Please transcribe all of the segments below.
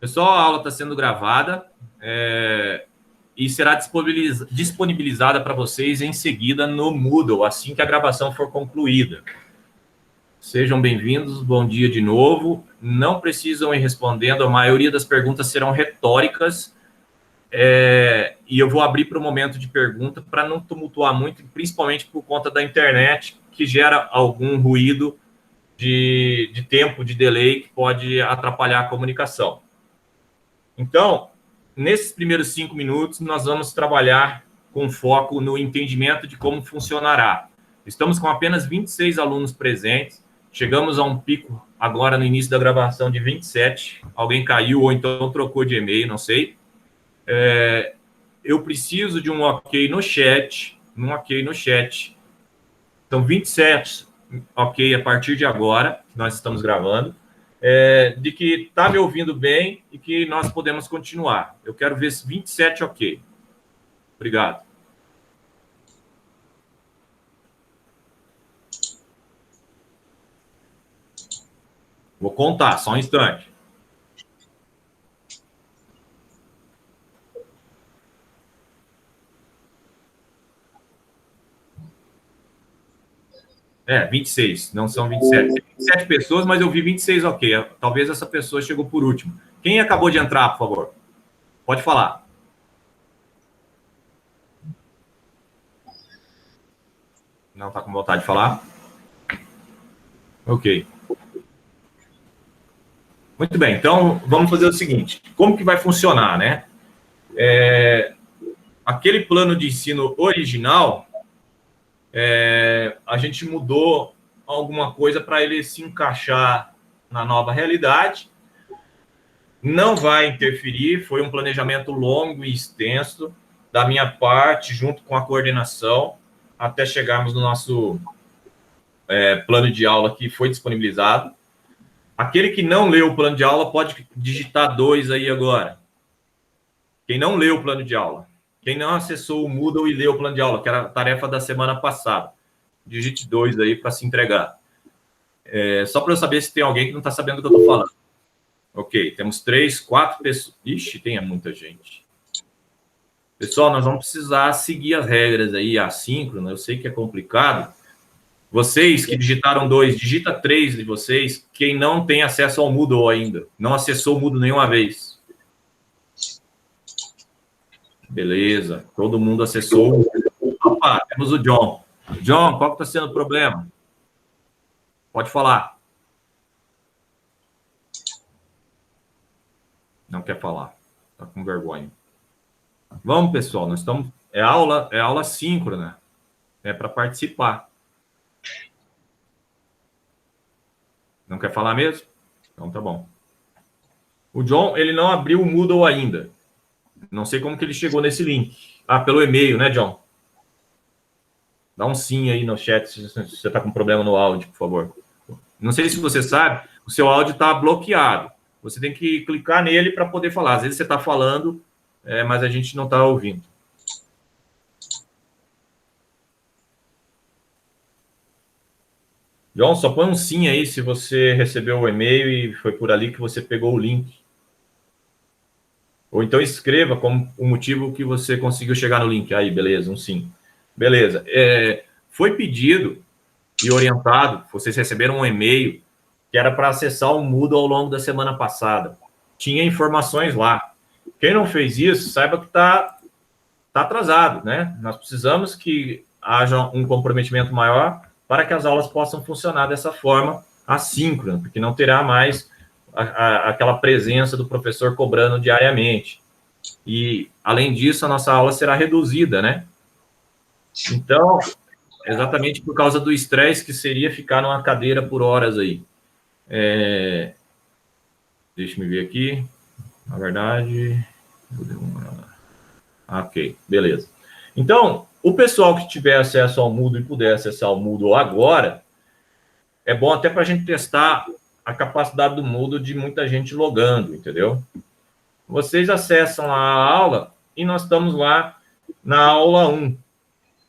Pessoal, a aula está sendo gravada e será disponibilizada para vocês em seguida no Moodle, assim que a gravação for concluída. Sejam bem-vindos, bom dia de novo. Não precisam ir respondendo, a maioria das perguntas serão retóricas, e eu vou abrir para o momento de pergunta para não tumultuar muito, principalmente por conta da internet, que gera algum ruído de tempo, de delay, que pode atrapalhar a comunicação. Então, nesses primeiros 5 minutos, nós vamos trabalhar com foco no entendimento de como funcionará. Estamos com apenas 26 alunos presentes, chegamos a um pico agora no início da gravação de 27, alguém caiu ou então trocou de e-mail, não sei. Eu preciso de um ok no chat, Então, 27 ok a partir de agora, nós estamos gravando. De que está me ouvindo bem e que nós podemos continuar. Eu quero ver 27 ok. Obrigado. Vou contar, só um instante. É, 26, não são 27. Tem 27 pessoas, mas eu vi 26 ok. Talvez essa pessoa chegou por último. Quem acabou de entrar, por favor? Pode falar. Não está com vontade de falar? Ok. Muito bem, então vamos fazer o seguinte. Como que vai funcionar, né? Aquele plano de ensino original, a gente mudou alguma coisa para ele se encaixar na nova realidade. Não vai interferir, foi um planejamento longo e extenso da minha parte, junto com a coordenação, até chegarmos no nosso plano de aula que foi disponibilizado. Aquele que não leu o plano de aula pode digitar 2 aí agora. Quem não leu o plano de aula. Quem não acessou o Moodle e leu o plano de aula, que era a tarefa da semana passada. Digite 2 aí para se entregar. Só para eu saber se tem alguém que não está sabendo do que eu estou falando. Ok, temos 3, 4 pessoas. Ixi, tem muita gente. Pessoal, nós vamos precisar seguir as regras aí, assíncrono. Eu sei que é complicado. Vocês que digitaram 2, digita 3 de vocês. Quem não tem acesso ao Moodle ainda, não acessou o Moodle nenhuma vez. Beleza, todo mundo acessou. Opa, temos o John. John, qual que está sendo o problema? Pode falar. Não quer falar. Está com vergonha. Vamos, pessoal, nós estamos... É aula síncrona. É para participar. Não quer falar mesmo? Então tá bom. O John, ele não abriu o Moodle ainda. Não sei como que ele chegou nesse link. Pelo e-mail, né, John? Dá um sim aí no chat se você está com problema no áudio, por favor. Não sei se você sabe, o seu áudio está bloqueado. Você tem que clicar nele para poder falar. Às vezes você está falando, mas a gente não está ouvindo. John, só põe um sim aí se você recebeu o e-mail e foi por ali que você pegou o link. Ou então escreva como o motivo que você conseguiu chegar no link. Aí, beleza, um sim. Beleza. Foi pedido e orientado, vocês receberam um e-mail que era para acessar o Moodle ao longo da semana passada. Tinha informações lá. Quem não fez isso, saiba que está atrasado, né? Nós precisamos que haja um comprometimento maior para que as aulas possam funcionar dessa forma assíncrona, porque não terá mais aquela presença do professor cobrando diariamente. E, além disso, a nossa aula será reduzida, né? Então, exatamente por causa do estresse que seria ficar numa cadeira por horas aí. Deixa eu ver aqui. Na verdade... Ok, beleza. Então, o pessoal que tiver acesso ao Moodle e puder acessar o Moodle agora, é bom até para a gente testar a capacidade do Moodle de muita gente logando, entendeu? Vocês acessam a aula e nós estamos lá na aula 1.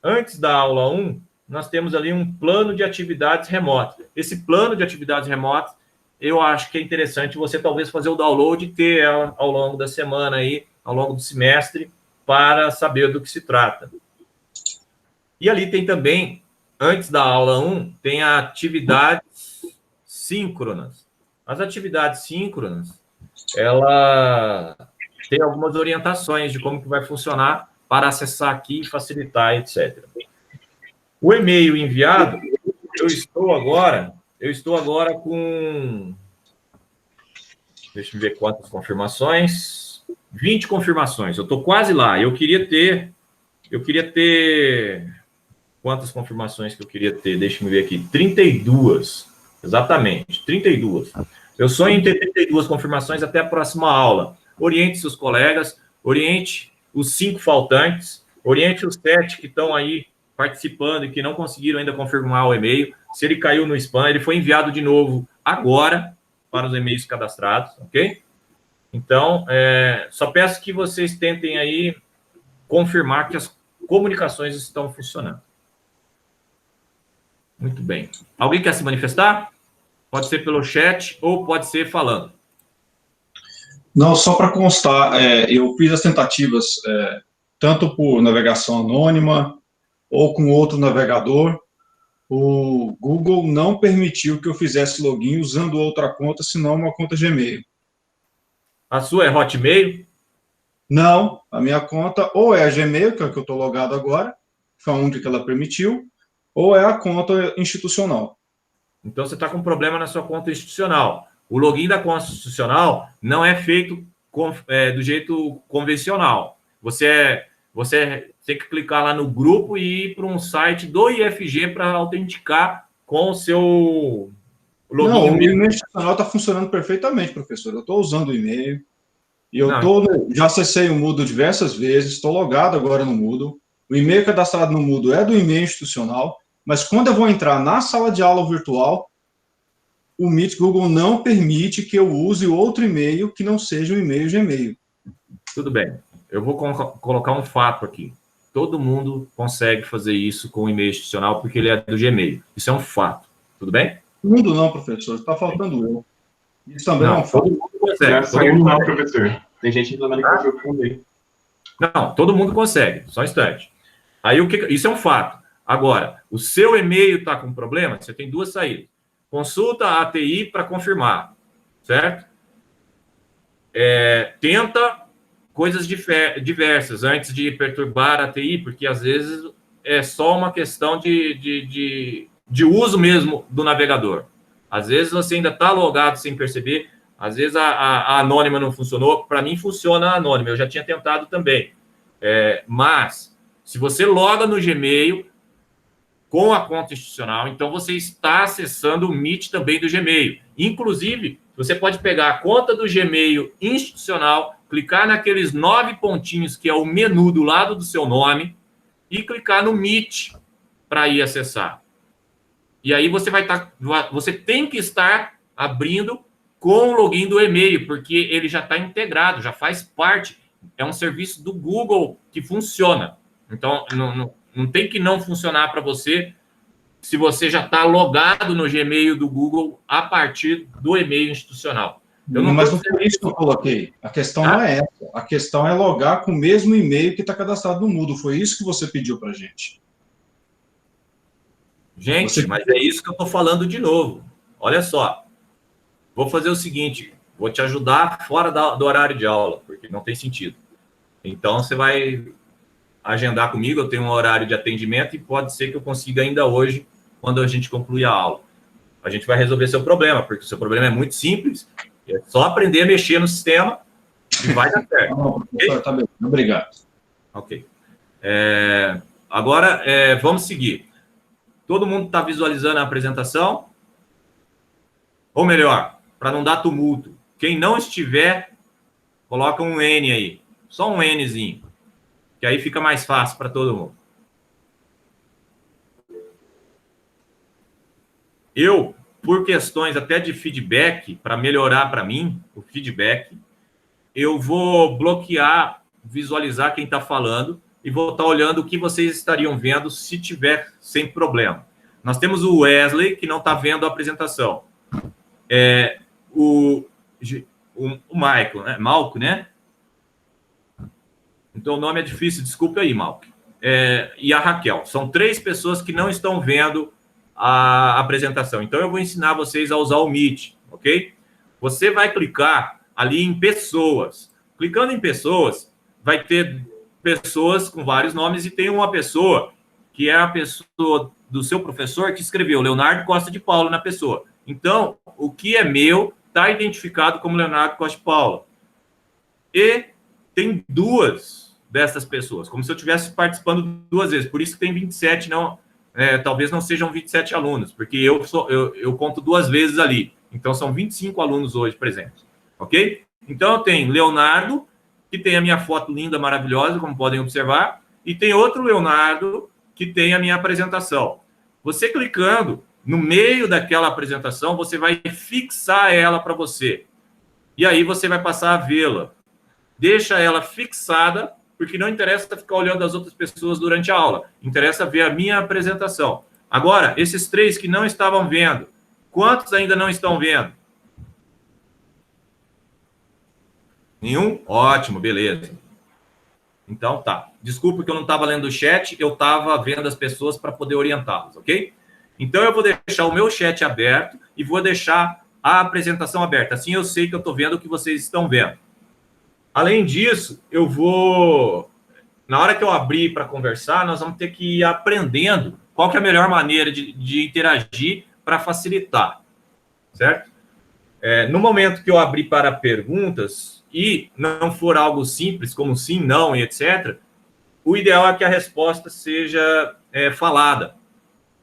Antes da aula 1, nós temos ali um plano de atividades remotas. Esse plano de atividades remotas, eu acho que é interessante você talvez fazer o download e ter ela ao longo da semana aí, ao longo do semestre, para saber do que se trata. E ali tem também, antes da aula 1, tem atividades síncronas. As atividades síncronas, ela tem algumas orientações de como que vai funcionar para acessar aqui, facilitar, etc. O e-mail enviado, eu estou agora com, deixa eu ver quantas confirmações, 20 confirmações, eu estou quase lá, eu queria ter, quantas confirmações que eu queria ter, deixa eu ver aqui, 32, exatamente, 32. Eu sonho em ter 32 confirmações até a próxima aula. Oriente seus colegas, oriente os 5 faltantes, oriente os 7 que estão aí participando e que não conseguiram ainda confirmar o e-mail. Se ele caiu no spam, ele foi enviado de novo agora para os e-mails cadastrados, ok? Então, só peço que vocês tentem aí confirmar que as comunicações estão funcionando. Muito bem. Alguém quer se manifestar? Pode ser pelo chat ou pode ser falando. Não, só para constar, eu fiz as tentativas tanto por navegação anônima ou com outro navegador. O Google não permitiu que eu fizesse login usando outra conta, senão uma conta Gmail. A sua é Hotmail? Não, a minha conta ou é a Gmail, que é a que eu estou logado agora, foi a única que ela permitiu, ou é a conta institucional. Então, você está com um problema na sua conta institucional. O login da conta institucional não é feito do jeito convencional. Você tem que clicar lá no grupo e ir para um site do IFG para autenticar com o seu login. Não, o e-mail institucional está funcionando perfeitamente, professor. Eu estou usando o e-mail. E eu já acessei o Moodle diversas vezes, estou logado agora no Moodle. O e-mail cadastrado no Moodle é do e-mail institucional, mas quando eu vou entrar na sala de aula virtual, o Meet Google não permite que eu use outro e-mail que não seja o e-mail Gmail. Tudo bem. Eu vou colocar um fato aqui. Todo mundo consegue fazer isso com o e-mail institucional porque ele é do Gmail. Isso é um fato. Tudo bem? Mundo não, professor. Está faltando eu. Isso também não, é um fato. Todo mundo consegue. Já saiu não, professor. Tem gente reclamando que eu responder. Não, todo mundo consegue. Só um instante. Aí, isso é um fato. Agora, o seu e-mail está com problema? Você tem duas saídas. Consulta a ATI para confirmar, certo? Tenta coisas diversas antes de perturbar a ATI, porque às vezes é só uma questão de uso mesmo do navegador. Às vezes você ainda está logado sem perceber, às vezes a anônima não funcionou. Para mim funciona a anônima, eu já tinha tentado também. Mas, se você loga no Gmail com a conta institucional, então você está acessando o Meet também do Gmail. Inclusive, você pode pegar a conta do Gmail institucional, clicar naqueles 9 pontinhos, que é o menu do lado do seu nome, e clicar no Meet para ir acessar. E aí você tem que estar abrindo com o login do e-mail, porque ele já está integrado, já faz parte, é um serviço do Google que funciona. Então, não tem que não funcionar para você se você já está logado no Gmail do Google a partir do e-mail institucional. Mas não foi isso que eu coloquei. A questão não é essa. A questão é logar com o mesmo e-mail que está cadastrado no Moodle. Foi isso que você pediu para a gente. Gente, mas é isso que eu estou falando de novo. Olha só. Vou fazer o seguinte. Vou te ajudar fora do horário de aula, porque não tem sentido. Então, você vai agendar comigo, eu tenho um horário de atendimento e pode ser que eu consiga ainda hoje, quando a gente concluir a aula. A gente vai resolver seu problema, porque o seu problema é muito simples, é só aprender a mexer no sistema e vai dar certo. Não, professor, tá bem. Obrigado. Ok. Agora, vamos seguir. Todo mundo está visualizando a apresentação? Ou melhor, para não dar tumulto, quem não estiver, coloca um N aí, só um Nzinho, que aí fica mais fácil para todo mundo. Eu, por questões até de feedback, para melhorar para mim o feedback, eu vou bloquear, visualizar quem está falando e vou estar olhando o que vocês estariam vendo se tiver sem problema. Nós temos o Wesley, que não está vendo a apresentação. o Michael, né? Malco, né? Então o nome é difícil, desculpe aí, Malco. E a Raquel. São 3 pessoas que não estão vendo a apresentação. Então eu vou ensinar vocês a usar o Meet, ok? Você vai clicar ali em pessoas. Clicando em pessoas, vai ter pessoas com vários nomes e tem uma pessoa que é a pessoa do seu professor que escreveu Leonardo Costa de Paula na pessoa. Então, o que é meu está identificado como Leonardo Costa de Paula. E tem 2 dessas pessoas, como se eu estivesse participando 2 vezes. Por isso que tem 27, talvez não sejam 27 alunos, porque eu conto 2 vezes ali. Então, são 25 alunos hoje presentes. Ok? Então, eu tenho Leonardo, que tem a minha foto linda, maravilhosa, como podem observar, e tem outro Leonardo, que tem a minha apresentação. Você clicando no meio daquela apresentação, você vai fixar ela para você. E aí você vai passar a vê-la. Deixa ela fixada, porque não interessa ficar olhando as outras pessoas durante a aula. Interessa ver a minha apresentação. Agora, esses 3 que não estavam vendo, quantos ainda não estão vendo? Nenhum? Ótimo, beleza. Então, tá. Desculpa que eu não estava lendo o chat, eu estava vendo as pessoas para poder orientá-los, ok? Então, eu vou deixar o meu chat aberto e vou deixar a apresentação aberta. Assim, eu sei que eu estou vendo o que vocês estão vendo. Além disso, eu vou... Na hora que eu abrir para conversar, nós vamos ter que ir aprendendo qual que é a melhor maneira de interagir para facilitar, certo? No momento que eu abrir para perguntas e não for algo simples, como sim, não e etc., o ideal é que a resposta seja falada.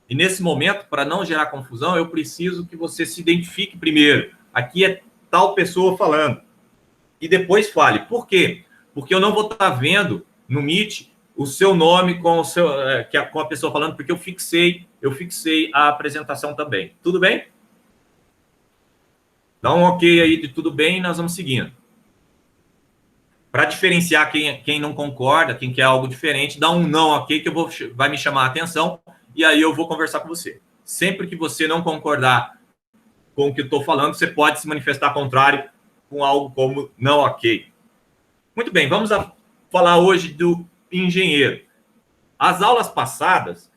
E nesse momento, para não gerar confusão, eu preciso que você se identifique primeiro. Aqui é tal pessoa falando. E depois fale. Por quê? Porque eu não vou estar vendo no Meet o seu nome com a pessoa falando, porque eu fixei a apresentação também. Tudo bem? Dá um ok aí de tudo bem e nós vamos seguindo. Para diferenciar quem não concorda, quem quer algo diferente, dá um não ok que vai me chamar a atenção e aí eu vou conversar com você. Sempre que você não concordar com o que eu estou falando, você pode se manifestar contrário com algo como não ok. Muito bem, vamos falar hoje do engenheiro. As aulas passadas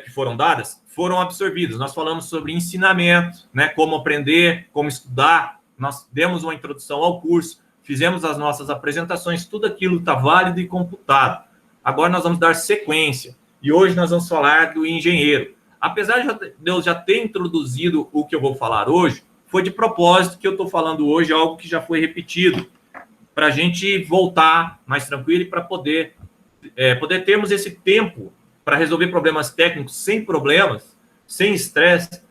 que foram dadas foram absorvidas. Nós falamos sobre ensinamento, né, como aprender, como estudar. Nós demos uma introdução ao curso, fizemos as nossas apresentações, tudo aquilo está válido e computado. Agora nós vamos dar sequência. E hoje nós vamos falar do engenheiro. Apesar de eu já ter introduzido o que eu vou falar hoje, foi de propósito que eu estou falando hoje algo que já foi repetido, para a gente voltar mais tranquilo e para poder termos esse tempo para resolver problemas técnicos sem problemas, sem estresse,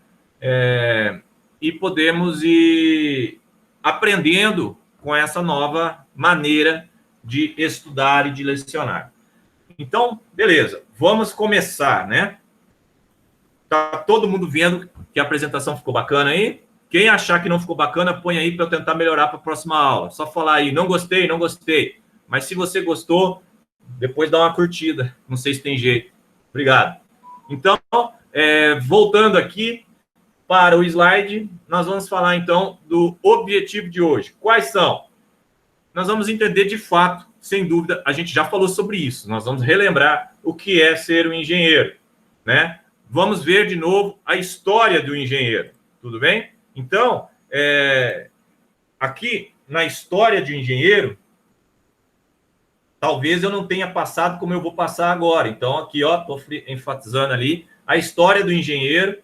e podemos ir aprendendo com essa nova maneira de estudar e de lecionar. Então, beleza, vamos começar, né? Tá todo mundo vendo que a apresentação ficou bacana aí? Quem achar que não ficou bacana, põe aí para eu tentar melhorar para a próxima aula. Só falar aí, não gostei, não gostei. Mas se você gostou, depois dá uma curtida. Não sei se tem jeito. Obrigado. Então, voltando aqui para o slide, nós vamos falar, então, do objetivo de hoje. Quais são? Nós vamos entender de fato, sem dúvida, a gente já falou sobre isso. Nós vamos relembrar o que é ser um engenheiro, né? Vamos ver de novo a história do engenheiro. Tudo bem? Então, aqui na história de engenheiro, talvez eu não tenha passado como eu vou passar agora. Então, aqui, ó, estou enfatizando ali, a história do engenheiro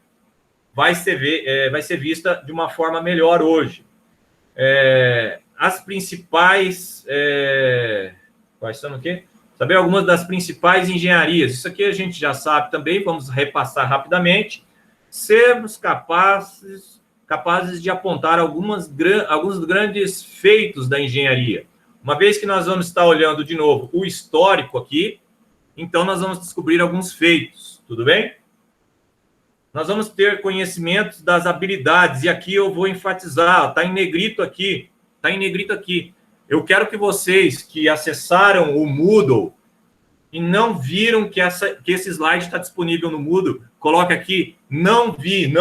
vai ser vista de uma forma melhor hoje. As principais... quais são o quê? Saber algumas das principais engenharias. Isso aqui a gente já sabe também, vamos repassar rapidamente. Sermos capazes de apontar alguns grandes feitos da engenharia. Uma vez que nós vamos estar olhando de novo o histórico aqui, então nós vamos descobrir alguns feitos, tudo bem? Nós vamos ter conhecimentos das habilidades, e aqui eu vou enfatizar, está em negrito aqui, Eu quero que vocês que acessaram o Moodle e não viram que esse slide está disponível no Moodle, coloque aqui, não vi.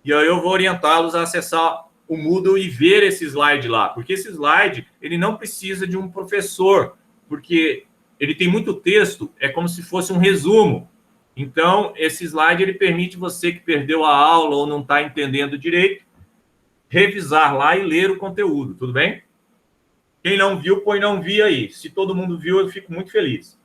E aí eu vou orientá-los a acessar o Moodle e ver esse slide lá, porque esse slide ele não precisa de um professor, porque ele tem muito texto, é como se fosse um resumo. Então, esse slide ele permite você que perdeu a aula ou não está entendendo direito, revisar lá e ler o conteúdo, tudo bem? Quem não viu, põe não vi aí. Se todo mundo viu, eu fico muito feliz.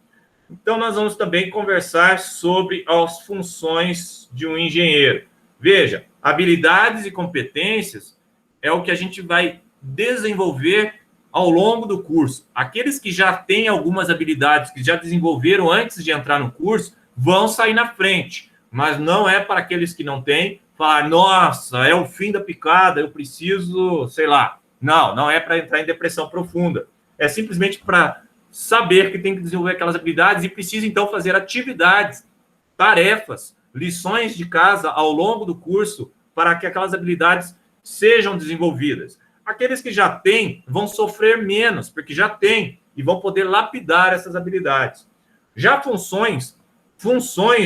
Então, nós vamos também conversar sobre as funções de um engenheiro. Veja, habilidades e competências é o que a gente vai desenvolver ao longo do curso. Aqueles que já têm algumas habilidades, que já desenvolveram antes de entrar no curso, vão sair na frente. Mas não é para aqueles que não têm, falar, nossa, é o fim da picada, eu preciso, sei lá. Não, não é para entrar em depressão profunda. É simplesmente para saber que tem que desenvolver aquelas habilidades e precisa, então, fazer atividades, tarefas, lições de casa ao longo do curso para que aquelas habilidades sejam desenvolvidas. Aqueles que já têm vão sofrer menos, porque já têm, e vão poder lapidar essas habilidades. Já funções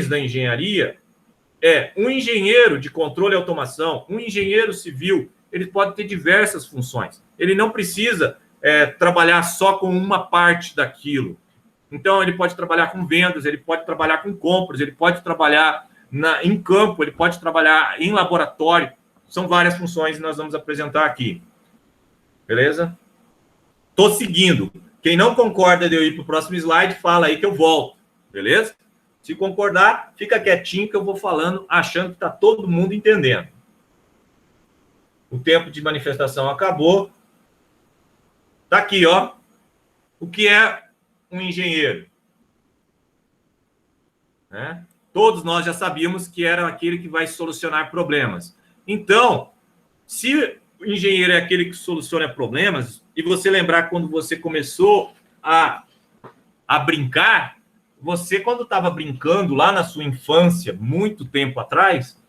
da engenharia é um engenheiro de controle e automação, um engenheiro civil, ele pode ter diversas funções. Ele não precisa trabalhar só com uma parte daquilo. Então, ele pode trabalhar com vendas, ele pode trabalhar com compras, ele pode trabalhar em campo, ele pode trabalhar em laboratório. São várias funções que nós vamos apresentar aqui. Beleza? Estou seguindo. Quem não concorda de eu ir para o próximo slide, fala aí que eu volto. Beleza? Se concordar, fica quietinho que eu vou falando, achando que está todo mundo entendendo. O tempo de manifestação acabou. Está aqui, ó. O que é um engenheiro? Todos nós já sabíamos que era aquele que vai solucionar problemas. Então, se o engenheiro é aquele que soluciona problemas, e você lembrar quando você começou a brincar, você, quando estava brincando lá na sua infância, muito tempo atrás,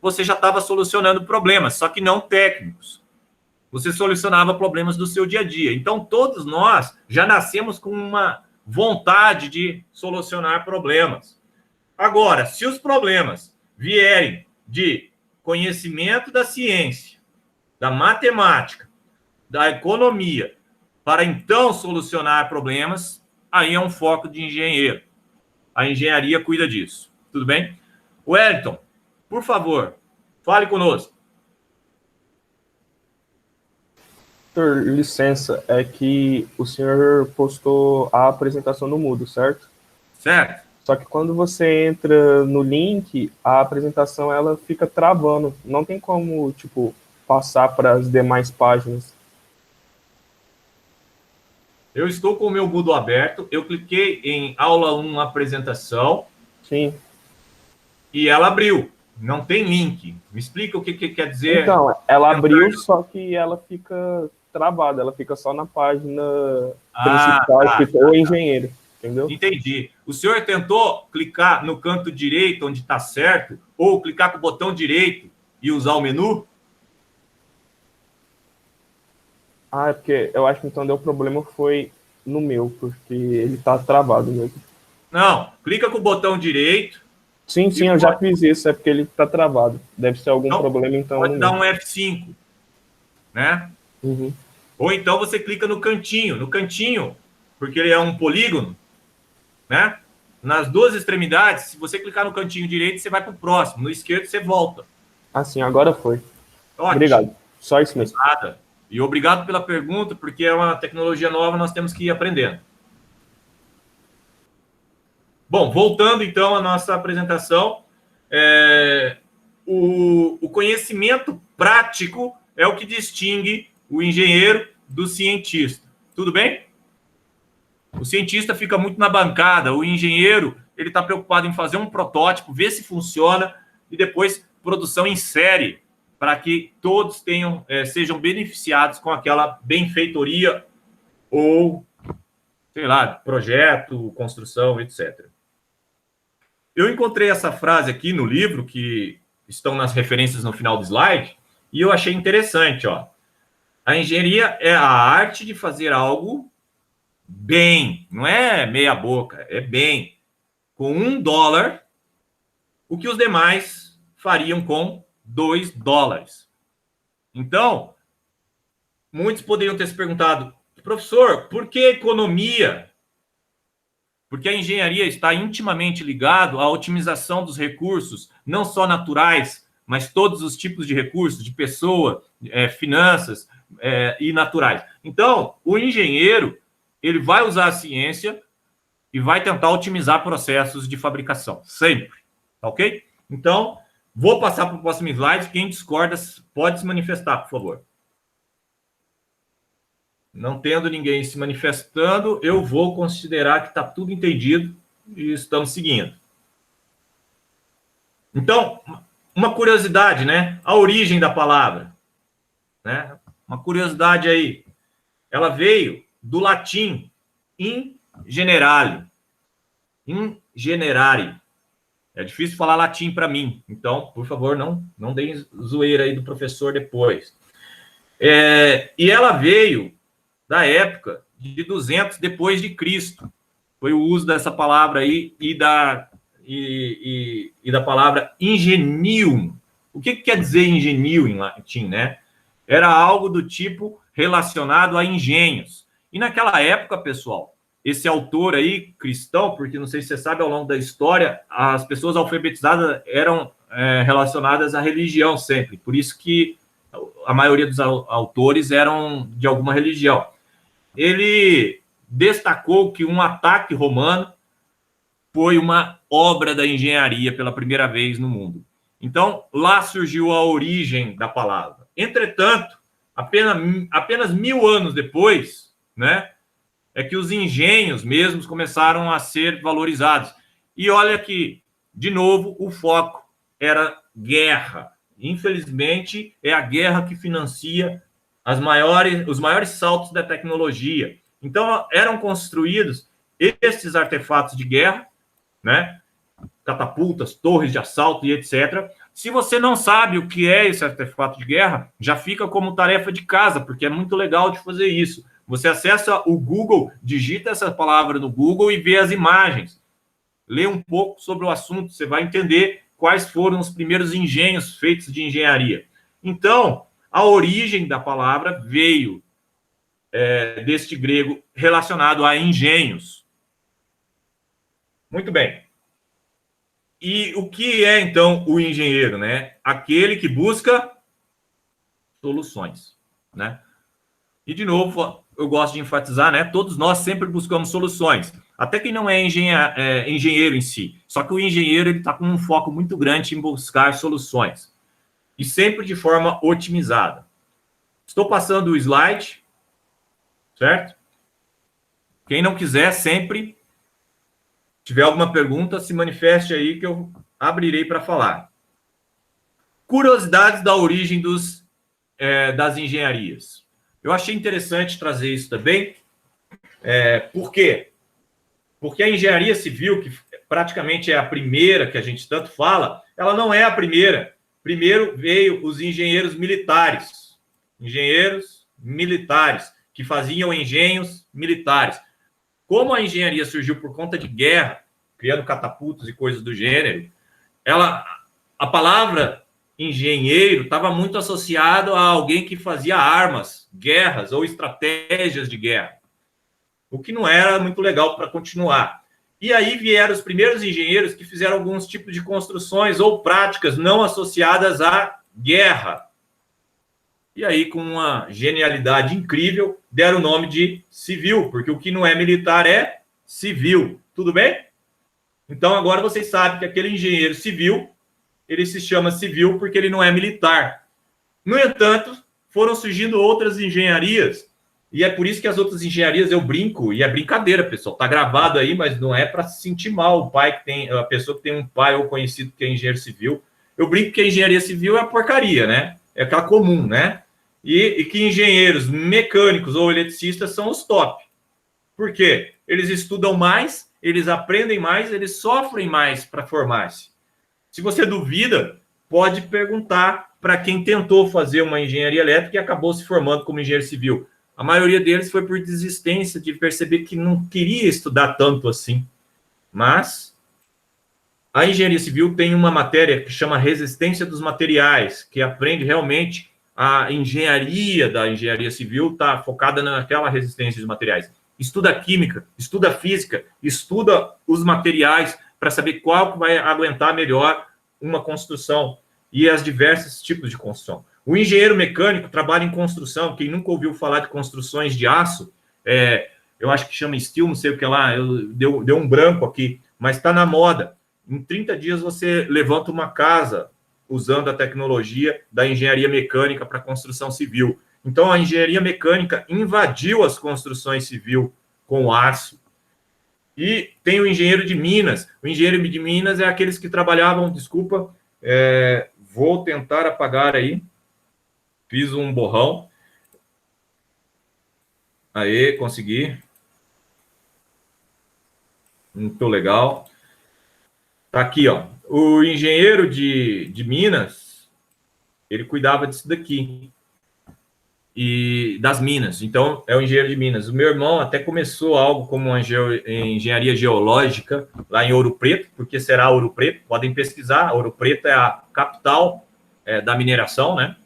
você já estava solucionando problemas, só que não técnicos. Você solucionava problemas do seu dia a dia. Então, todos nós já nascemos com uma vontade de solucionar problemas. Agora, se os problemas vierem de conhecimento da ciência, da matemática, da economia, para então solucionar problemas, aí é um foco de engenheiro. A engenharia cuida disso. Tudo bem? Wellington, por favor, fale conosco. Doutor, licença, é que o senhor postou a apresentação no Moodle, certo? Certo. Só que quando você entra no link, a apresentação ela fica travando. Não tem como, tipo, passar para as demais páginas. Eu estou com o meu Moodle aberto, eu cliquei em aula 1, apresentação. Sim. E ela abriu. Não tem link. Me explica o que quer dizer. Então, ela abriu, só que ela fica travada, ela fica só na página principal, escrito o engenheiro, entendeu? Entendi. O senhor tentou clicar no canto direito, onde está certo, ou clicar com o botão direito e usar o menu? Ah, é porque eu acho que então o problema foi no meu, porque ele tá travado mesmo. Não, clica com o botão direito. Sim, eu já fiz isso, é porque ele tá travado. Deve ser algum problema, então. Pode dar um F5, né? Uhum. Ou então você clica no cantinho, porque ele é um polígono, né? Nas duas extremidades, se você clicar no cantinho direito, você vai para o próximo. No esquerdo, você volta. Assim, agora foi. Ótimo. Obrigado. Só isso mesmo. Nada. E obrigado pela pergunta, porque é uma tecnologia nova, nós temos que ir aprendendo. Bom, voltando então à nossa apresentação, o conhecimento prático é o que distingue o engenheiro do cientista. Tudo bem? O cientista fica muito na bancada, o engenheiro ele está preocupado em fazer um protótipo, ver se funciona e depois produção em série, para que todos sejam beneficiados com aquela benfeitoria ou, sei lá, projeto, construção, etc. Eu encontrei essa frase aqui no livro, que estão nas referências no final do slide, e eu achei interessante, ó. A engenharia é a arte de fazer algo bem, não é meia boca, é bem. Com $1, o que os demais fariam com $2. Então, muitos poderiam ter se perguntado, professor, por que economia? Porque a engenharia está intimamente ligado à otimização dos recursos, não só naturais, mas todos os tipos de recursos, de pessoa, finanças e naturais. Então, o engenheiro, ele vai usar a ciência e vai tentar otimizar processos de fabricação, sempre, tá ok? Então, vou passar para o próximo slide, quem discorda pode se manifestar, por favor. Não tendo ninguém se manifestando, eu vou considerar que está tudo entendido e estamos seguindo. Então, uma curiosidade, né? A origem da palavra, né? Uma curiosidade aí. Ela veio do latim in generale. In generare. É difícil falar latim para mim, então, por favor, não deem zoeira aí do professor depois. E ela veio da época de 200 depois de Cristo. Foi o uso dessa palavra aí e da palavra ingenium. O que quer dizer engenio em latim, né? Era algo do tipo relacionado a engenhos. E naquela época, pessoal, esse autor aí, cristão, porque não sei se você sabe, ao longo da história, as pessoas alfabetizadas eram relacionadas à religião sempre. Por isso que a maioria dos autores eram de alguma religião. Ele destacou que um ataque romano foi uma obra da engenharia pela primeira vez no mundo. Então, lá surgiu a origem da palavra. Entretanto, apenas 1000 anos depois, né, é que os engenhos mesmos começaram a ser valorizados. E olha que, de novo, o foco era guerra. Infelizmente, é a guerra que financia os maiores saltos da tecnologia. Então, eram construídos esses artefatos de guerra, né? Catapultas, torres de assalto e etc. Se você não sabe o que é esse artefato de guerra, já fica como tarefa de casa, porque é muito legal de fazer isso. Você acessa o Google, digita essa palavra no Google e vê as imagens. Lê um pouco sobre o assunto, você vai entender quais foram os primeiros engenhos feitos de engenharia. Então, a origem da palavra veio deste grego relacionado a engenhos. Muito bem. E o que é, então, o engenheiro, né? Aquele que busca soluções, né? E, de novo, eu gosto de enfatizar, né? Todos nós sempre buscamos soluções. Até quem não é engenheiro em si. Só que o engenheiro está com um foco muito grande em buscar soluções. E sempre de forma otimizada. Estou passando o slide, certo? Quem não quiser, sempre, tiver alguma pergunta, se manifeste aí que eu abrirei para falar. Curiosidades da origem das engenharias. Eu achei interessante trazer isso também. Por quê? Porque a engenharia civil, que praticamente é a primeira que a gente tanto fala, ela não é a primeira. Primeiro veio os engenheiros militares. Engenheiros militares, que faziam engenhos militares. Como a engenharia surgiu por conta de guerra, criando catapultos e coisas do gênero, a palavra engenheiro estava muito associado a alguém que fazia armas, guerras ou estratégias de guerra, o que não era muito legal para continuar. E aí vieram os primeiros engenheiros que fizeram alguns tipos de construções ou práticas não associadas à guerra. E aí, com uma genialidade incrível, deram o nome de civil, porque o que não é militar é civil. Tudo bem? Então, agora vocês sabem que aquele engenheiro civil, ele se chama civil porque ele não é militar. No entanto, foram surgindo outras engenharias, e é por isso que as outras engenharias, eu brinco, e é brincadeira, pessoal, tá gravado aí, mas não é para se sentir mal a pessoa que tem um pai ou conhecido que é engenheiro civil. Eu brinco que a engenharia civil é a porcaria, né? É aquela comum, né? E que engenheiros mecânicos ou eletricistas são os top. Por quê? Eles estudam mais, eles aprendem mais, eles sofrem mais para formar-se. Se você duvida, pode perguntar para quem tentou fazer uma engenharia elétrica e acabou se formando como engenheiro civil. A maioria deles foi por desistência de perceber que não queria estudar tanto assim. Mas a engenharia civil tem uma matéria que chama resistência dos materiais, que aprende realmente a engenharia da engenharia civil está focada naquela resistência de materiais. Estuda a química, estuda a física, estuda os materiais para saber qual que vai aguentar melhor uma construção e as diversos tipos de construção. O engenheiro mecânico trabalha em construção. Quem nunca ouviu falar de construções de aço, eu acho que chama steel, não sei o que lá, deu um branco aqui, mas está na moda. Em 30 dias você levanta uma casa usando a tecnologia da engenharia mecânica para construção civil. Então, a engenharia mecânica invadiu as construções civil com aço. E tem o engenheiro de Minas. O engenheiro de Minas é aqueles que trabalhavam, desculpa, vou tentar apagar aí. Fiz um borrão. Aê, consegui. Muito legal. Tá aqui, ó. O engenheiro de Minas, ele cuidava disso daqui. E das minas. Então, é o engenheiro de Minas. O meu irmão até começou algo como uma engenharia geológica lá em Ouro Preto, porque será Ouro Preto, podem pesquisar. Ouro Preto é a capital da mineração, né?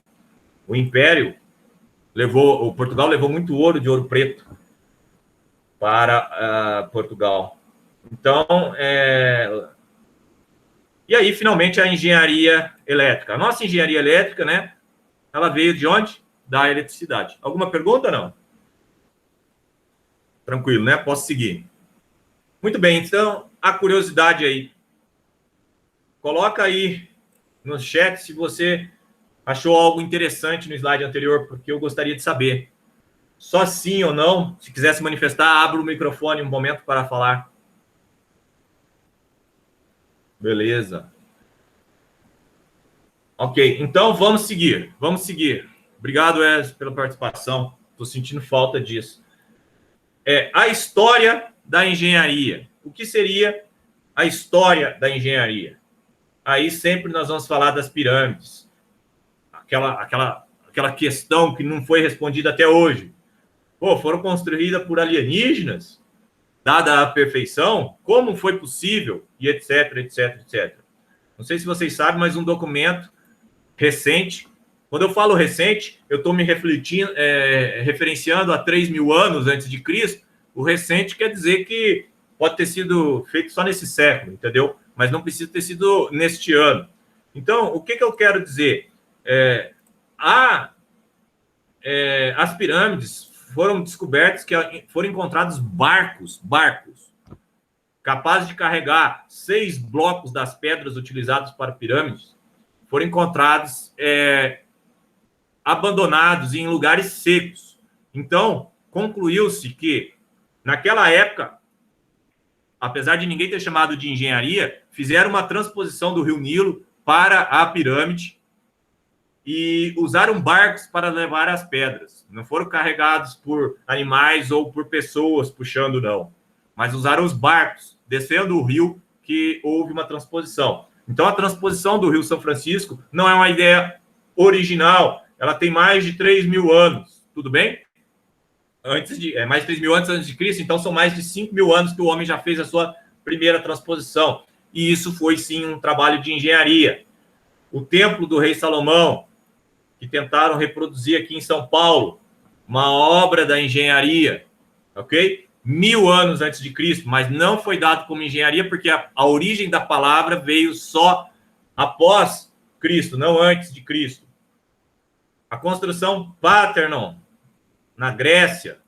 O Império o Portugal levou muito ouro de Ouro Preto para Portugal. Então, e aí, finalmente, a engenharia elétrica. A nossa engenharia elétrica, né? Ela veio de onde? Da eletricidade. Alguma pergunta, não? Tranquilo, né? Posso seguir. Muito bem, então, a curiosidade aí. Coloca aí no chat se você achou algo interessante no slide anterior, porque eu gostaria de saber. Só sim ou não. Se quiser se manifestar, abra o microfone um momento para falar. Beleza. Ok, então vamos seguir. Vamos seguir. Obrigado, Wes, pela participação. Estou sentindo falta disso. A história da engenharia. O que seria a história da engenharia? Aí sempre nós vamos falar das pirâmides. Aquela questão que não foi respondida até hoje. Pô, foram construídas por alienígenas? Dada a perfeição? Como foi possível? E etc, etc, etc. Não sei se vocês sabem, mas um documento recente. Quando eu falo recente, eu estou me referenciando a 3.000 anos antes de Cristo. O recente quer dizer que pode ter sido feito só nesse século, entendeu? Mas não precisa ter sido neste ano. Então, o que eu quero dizer? As pirâmides foram descobertas, que foram encontrados barcos capazes de carregar 6 blocos das pedras utilizados para pirâmides, foram encontrados abandonados em lugares secos. Então, concluiu-se que, naquela época, apesar de ninguém ter chamado de engenharia, fizeram uma transposição do rio Nilo para a pirâmide e usaram barcos para levar as pedras. Não foram carregados por animais ou por pessoas puxando, não. Mas usaram os barcos, descendo o rio, que houve uma transposição. Então, a transposição do Rio São Francisco não é uma ideia original. Ela tem mais de 3.000 anos. Tudo bem? Mais de 3.000 anos antes de Cristo, então são mais de 5.000 anos que o homem já fez a sua primeira transposição. E isso foi, sim, um trabalho de engenharia. O Templo do Rei Salomão, que tentaram reproduzir aqui em São Paulo, uma obra da engenharia, ok? 1.000 anos antes de Cristo, mas não foi dado como engenharia, porque a origem da palavra veio só após Cristo, não antes de Cristo. A construção Parthenon, na Grécia.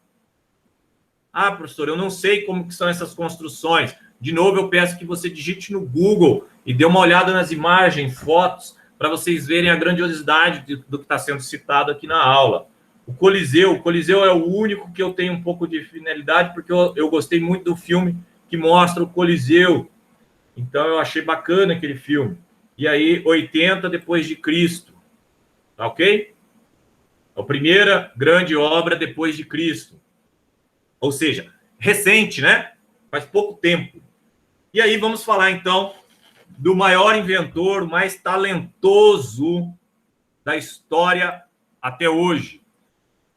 Ah, professor, eu não sei como que são essas construções. De novo, eu peço que você digite no Google e dê uma olhada nas imagens, fotos, para vocês verem a grandiosidade do que está sendo citado aqui na aula. O Coliseu é o único que eu tenho um pouco de finalidade, porque eu gostei muito do filme que mostra o Coliseu. Então, eu achei bacana aquele filme. E aí, 80 depois de Cristo. Tá ok? A primeira grande obra depois de Cristo. Ou seja, recente, né? Faz pouco tempo. E aí vamos falar, então, do maior inventor, mais talentoso da história até hoje.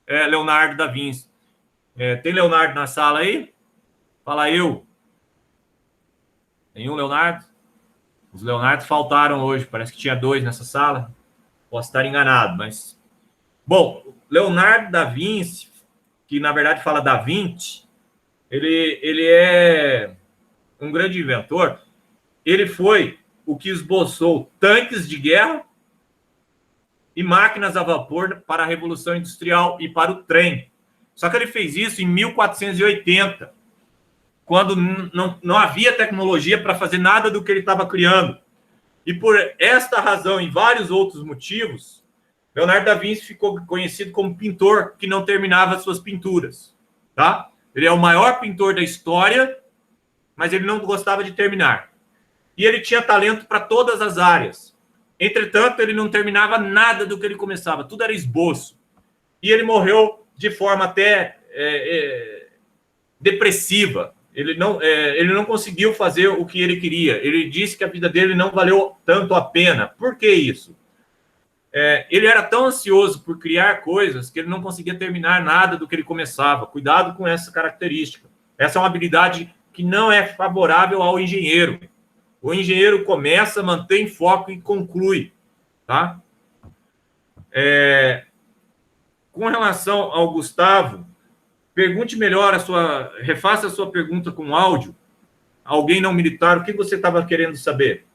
Leonardo da Vinci. Tem Leonardo na sala aí? Fala eu. Nenhum Leonardo? Os Leonardos faltaram hoje. Parece que tinha 2 nessa sala. Posso estar enganado, mas Bom, Leonardo da Vinci, que na verdade fala Da Vinci, ele é um grande inventor. Ele foi o que esboçou tanques de guerra e máquinas a vapor para a Revolução Industrial e para o trem. Só que ele fez isso em 1480, quando não havia tecnologia para fazer nada do que ele estava criando. E por esta razão e vários outros motivos, Leonardo da Vinci ficou conhecido como pintor que não terminava suas pinturas. Tá? Ele é o maior pintor da história, mas ele não gostava de terminar. E ele tinha talento para todas as áreas. Entretanto, ele não terminava nada do que ele começava, tudo era esboço. E ele morreu de forma até depressiva. Ele não conseguiu fazer o que ele queria. Ele disse que a vida dele não valeu tanto a pena. Por que isso? Ele era tão ansioso por criar coisas que ele não conseguia terminar nada do que ele começava. Cuidado com essa característica. Essa é uma habilidade que não é favorável ao engenheiro. O engenheiro começa, mantém foco e conclui. Tá? Com relação ao Gustavo, pergunte melhor refaça a sua pergunta com áudio. Alguém não militar, o que você estava querendo saber?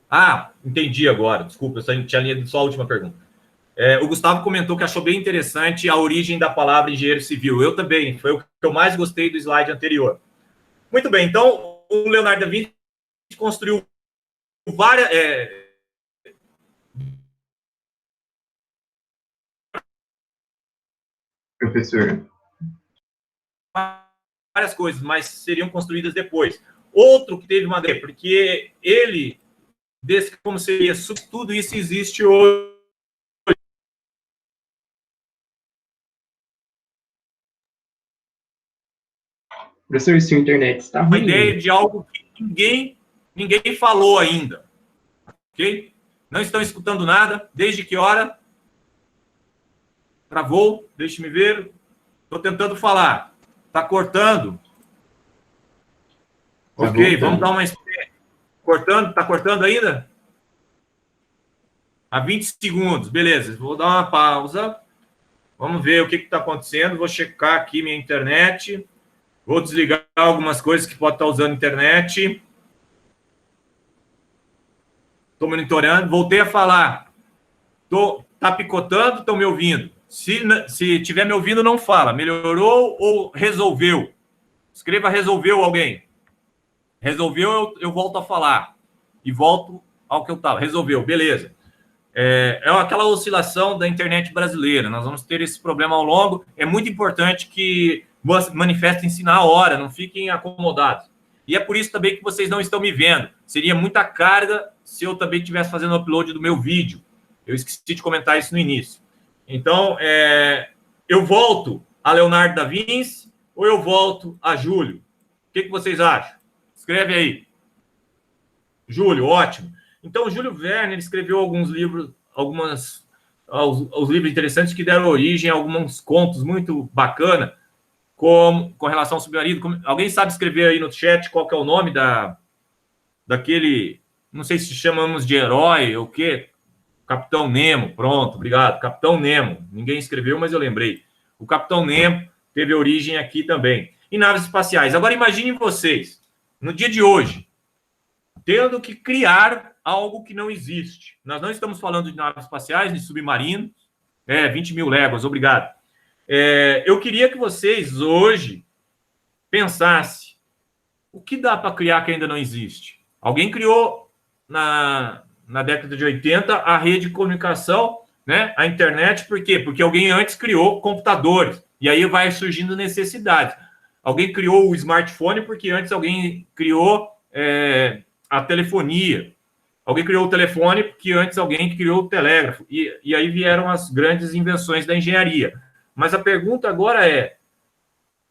Ah, entendi agora. Desculpa, eu só tinha lido só a última pergunta. O Gustavo comentou que achou bem interessante a origem da palavra engenheiro civil. Eu também, foi o que eu mais gostei do slide anterior. Muito bem, então o Leonardo da Vinci construiu várias... Professor. Várias coisas, mas seriam construídas depois. Outro que teve uma... Porque ele... desse como seria tudo isso existe hoje. Professor, sua internet está ruim. Uma ideia de algo que ninguém falou ainda. Ok? Não estão escutando nada. Desde que hora? Travou? Deixe-me ver. Estou tentando falar. Está cortando? Tá ok, voltando. Vamos dar uma... Cortando? Está cortando ainda? Há 20 segundos. Beleza, vou dar uma pausa. Vamos ver o que está acontecendo. Vou checar aqui minha internet. Vou desligar algumas coisas que pode estar usando a internet. Estou monitorando. Voltei a falar. Está picotando? Estão me ouvindo? Se estiver me ouvindo, não fala. Melhorou ou resolveu? Escreva resolveu alguém. Resolveu, eu volto a falar. E volto ao que eu estava. Resolveu, beleza. É aquela oscilação da internet brasileira. Nós vamos ter esse problema ao longo. É muito importante que manifestem-se na hora, não fiquem acomodados. E é por isso também que vocês não estão me vendo. Seria muita carga se eu também estivesse fazendo o upload do meu vídeo. Eu esqueci de comentar isso no início. Então, eu volto a Leonardo da Vinci ou eu volto a Júlio? O que vocês acham? Escreve aí. Júlio, ótimo. Então, o Júlio Verne, ele escreveu alguns livros, os livros interessantes que deram origem a alguns contos muito bacanas, com relação ao submarino. Alguém sabe escrever aí no chat qual que é o nome daquele, não sei se chamamos de herói ou o quê? Capitão Nemo, pronto, obrigado. Capitão Nemo, ninguém escreveu, mas eu lembrei. O Capitão Nemo teve origem aqui também. E naves espaciais. Agora imaginem vocês, no dia de hoje, tendo que criar algo que não existe. Nós não estamos falando de naves espaciais, de submarinos. 20 mil léguas, obrigado. Eu queria que vocês hoje pensassem o que dá para criar que ainda não existe. Alguém criou na década de 80 a rede de comunicação, né, a internet, por quê? Porque alguém antes criou computadores, e aí vai surgindo necessidades. Alguém criou o smartphone porque antes alguém criou a telefonia. Alguém criou o telefone porque antes alguém criou o telégrafo. E aí vieram as grandes invenções da engenharia. Mas a pergunta agora é,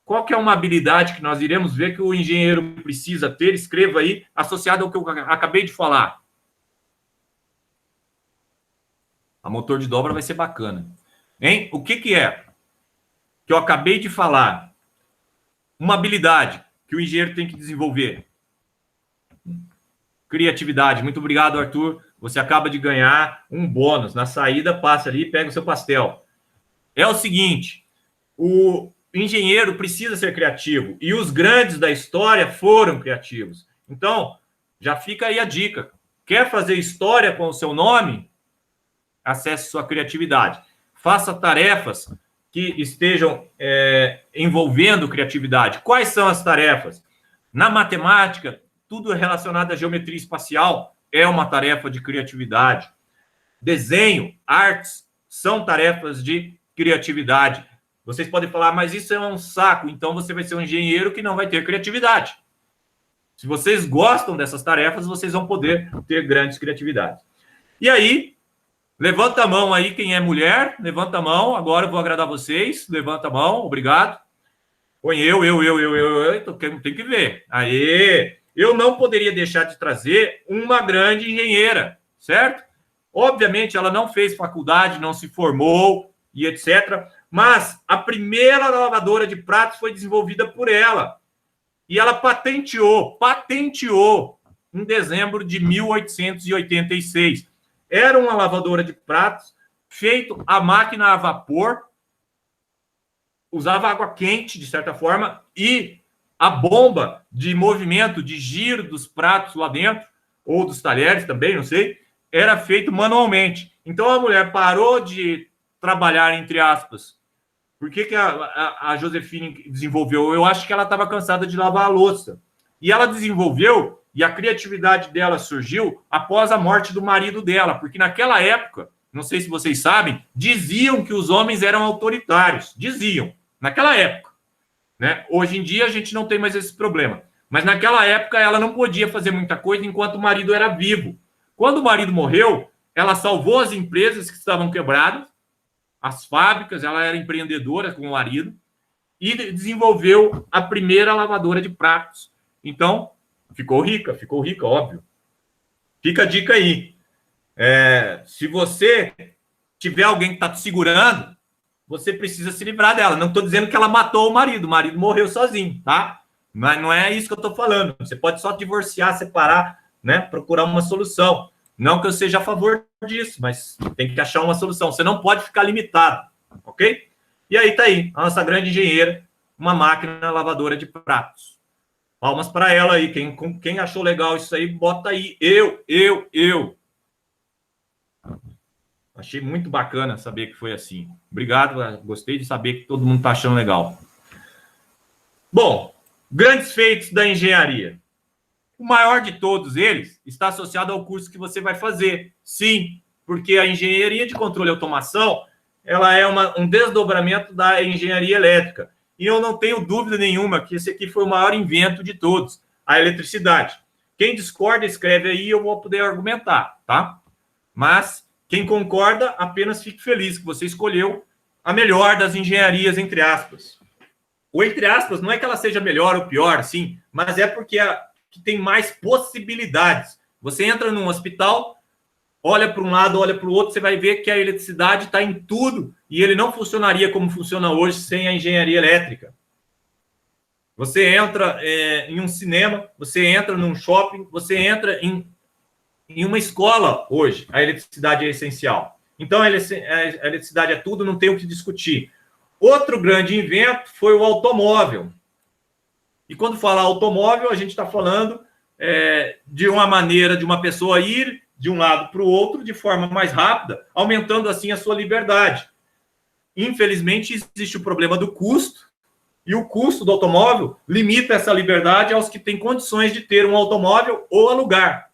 qual que é uma habilidade que nós iremos ver que o engenheiro precisa ter? Escreva aí, associado ao que eu acabei de falar. A motor de dobra vai ser bacana. Hein? O que é? Que eu acabei de falar. Uma habilidade que o engenheiro tem que desenvolver. criatividade. Muito obrigado, Arthur. Você acaba de ganhar um bônus. Na saída, passa ali e pega o seu pastel. É o seguinte, o engenheiro precisa ser criativo e os grandes da história foram criativos. Então, já fica aí a dica. Quer fazer história com o seu nome? Acesse sua criatividade. Faça tarefas que estejam envolvendo criatividade. Quais são as tarefas? Na matemática, tudo relacionado à geometria espacial é uma tarefa de criatividade. Desenho, artes, são tarefas de criatividade. Vocês podem falar, mas isso é um saco, então você vai ser um engenheiro que não vai ter criatividade. Se vocês gostam dessas tarefas, vocês vão poder ter grandes criatividades. E aí, levanta a mão aí, quem é mulher, levanta a mão, agora eu vou agradar vocês, levanta a mão, obrigado. Põe eu, tem que ver. Aê! Eu não poderia deixar de trazer uma grande engenheira, certo? Obviamente, ela não fez faculdade, não se formou e etc., mas a primeira lavadora de pratos foi desenvolvida por ela. E ela patenteou em dezembro de 1886. Era uma lavadora de pratos feito a máquina a vapor, usava água quente, de certa forma, e a bomba de movimento, de giro dos pratos lá dentro, ou dos talheres também, não sei, era feito manualmente. Então a mulher parou de trabalhar, entre aspas. Por que a Josefine desenvolveu? Eu acho que ela estava cansada de lavar a louça. E ela desenvolveu, e a criatividade dela surgiu após a morte do marido dela, porque naquela época, não sei se vocês sabem, diziam que os homens eram autoritários. Diziam, naquela época. Né? Hoje em dia a gente não tem mais esse problema. Mas naquela época ela não podia fazer muita coisa enquanto o marido era vivo. Quando o marido morreu, ela salvou as empresas que estavam quebradas, as fábricas, ela era empreendedora com o marido, e desenvolveu a primeira lavadora de pratos. Então, ficou rica, óbvio. Fica a dica aí. Se você tiver alguém que está te segurando, você precisa se livrar dela. Não estou dizendo que ela matou o marido morreu sozinho, tá? Mas não é isso que eu estou falando. Você pode só divorciar, separar, né? Procurar uma solução. Não que eu seja a favor disso, mas tem que achar uma solução. Você não pode ficar limitado, ok? E aí tá aí, a nossa grande engenheira, uma máquina lavadora de pratos. Palmas para ela aí. Quem achou legal isso aí, bota aí. Eu. Achei muito bacana saber que foi assim. Obrigado, gostei de saber que todo mundo está achando legal. Bom, grandes feitos da engenharia. O maior de todos eles está associado ao curso que você vai fazer. Sim, porque a engenharia de controle e automação, ela é um desdobramento da engenharia elétrica. E eu não tenho dúvida nenhuma que esse aqui foi o maior invento de todos, a eletricidade. Quem discorda, escreve aí e eu vou poder argumentar, tá? Mas quem concorda, apenas fique feliz que você escolheu a melhor das engenharias, entre aspas. O entre aspas não é que ela seja melhor ou pior, sim, mas é porque que tem mais possibilidades. Você entra num hospital, olha para um lado, olha para o outro, você vai ver que a eletricidade está em tudo e ele não funcionaria como funciona hoje sem a engenharia elétrica. Você entra em um cinema, você entra num shopping, você entra em uma escola hoje. A eletricidade é essencial. Então, a eletricidade é tudo, não tem o que discutir. Outro grande invento foi o automóvel. E quando fala automóvel, a gente está falando de uma maneira de uma pessoa ir de um lado para o outro de forma mais rápida, aumentando assim a sua liberdade. Infelizmente, existe o problema do custo, e o custo do automóvel limita essa liberdade aos que têm condições de ter um automóvel ou alugar.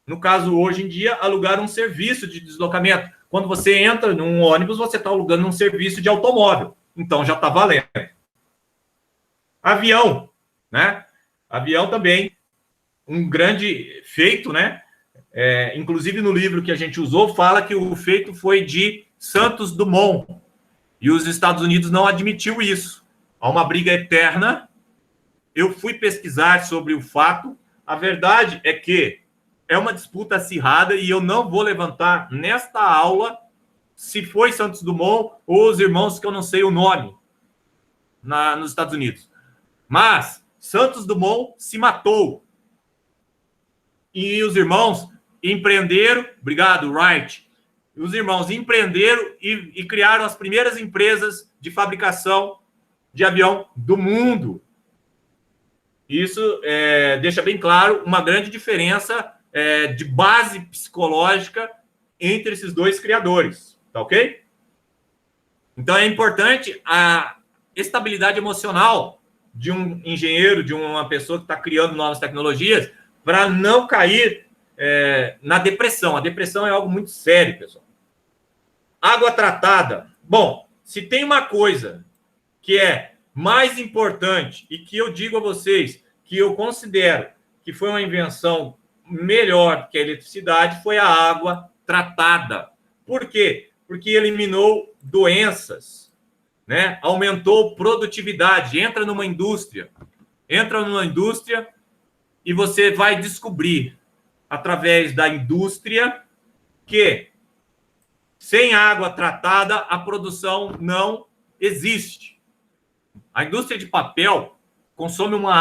No caso, hoje em dia, alugar um serviço de deslocamento. Quando você entra num ônibus, você está alugando um serviço de automóvel. Então, já está valendo. Avião, né? Avião também, um grande feito, né? Inclusive, no livro que a gente usou, fala que o feito foi de Santos Dumont. E os Estados Unidos não admitiu isso. Há uma briga eterna. Eu fui pesquisar sobre o fato. A verdade é que é uma disputa acirrada e eu não vou levantar nesta aula se foi Santos Dumont ou os irmãos que eu não sei o nome nos Estados Unidos. Mas Santos Dumont se matou. e os irmãos empreenderam, obrigado, Wright, os irmãos empreenderam e criaram as primeiras empresas de fabricação de avião do mundo. Isso deixa bem claro uma grande diferença de base psicológica entre esses dois criadores, tá ok? Então é importante a estabilidade emocional de um engenheiro, de uma pessoa que está criando novas tecnologias, para não cair na depressão. A depressão é algo muito sério, pessoal. Água tratada. Bom, se tem uma coisa que é mais importante e que eu digo a vocês que eu considero que foi uma invenção melhor que a eletricidade, foi a água tratada. Por quê? Porque eliminou doenças, né? Aumentou produtividade. Entra numa indústria e você vai descobrir, através da indústria, que sem água tratada a produção não existe. A indústria de papel consome uma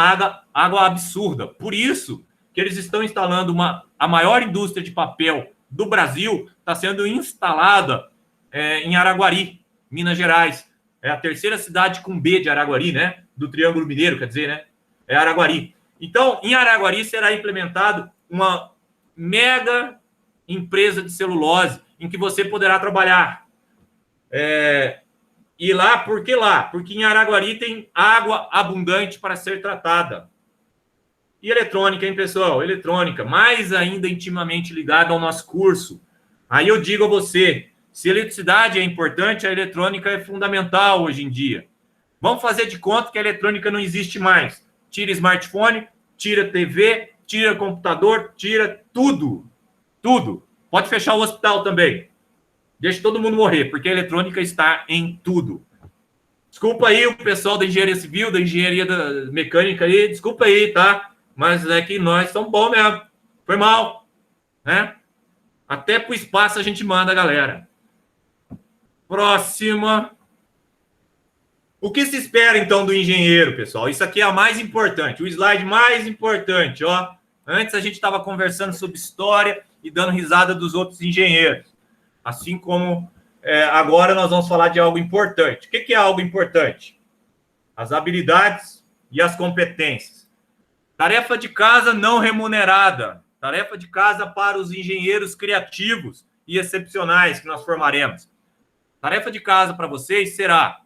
água absurda. Por isso que eles estão instalando a maior indústria de papel do Brasil, está sendo instalada em Araguari, Minas Gerais. É a terceira cidade com B de Araguari, né? Do Triângulo Mineiro, quer dizer, né? É Araguari. Então, em Araguari será implementado uma mega empresa de celulose em que você poderá trabalhar. E lá, por que lá? Porque em Araguari tem água abundante para ser tratada. E eletrônica, hein, pessoal? Eletrônica, mais ainda intimamente ligada ao nosso curso. Aí eu digo a você, se a eletricidade é importante, a eletrônica é fundamental hoje em dia. Vamos fazer de conta que a eletrônica não existe mais. Tira smartphone, tira TV, tira computador, tira tudo. Tudo. Pode fechar o hospital também. Deixa todo mundo morrer, porque a eletrônica está em tudo. Desculpa aí o pessoal da engenharia civil, da engenharia mecânica aí, desculpa aí, tá? Mas é que nós somos bons mesmo. Foi mal, né? Até pro espaço a gente manda, galera. Próxima. O que se espera, então, do engenheiro, pessoal? Isso aqui é a mais importante, o slide mais importante, ó. Antes a gente estava conversando sobre história e dando risada dos outros engenheiros. Assim como agora nós vamos falar de algo importante. O que é algo importante? As habilidades e as competências. Tarefa de casa não remunerada. Tarefa de casa para os engenheiros criativos e excepcionais que nós formaremos. Tarefa de casa para vocês será,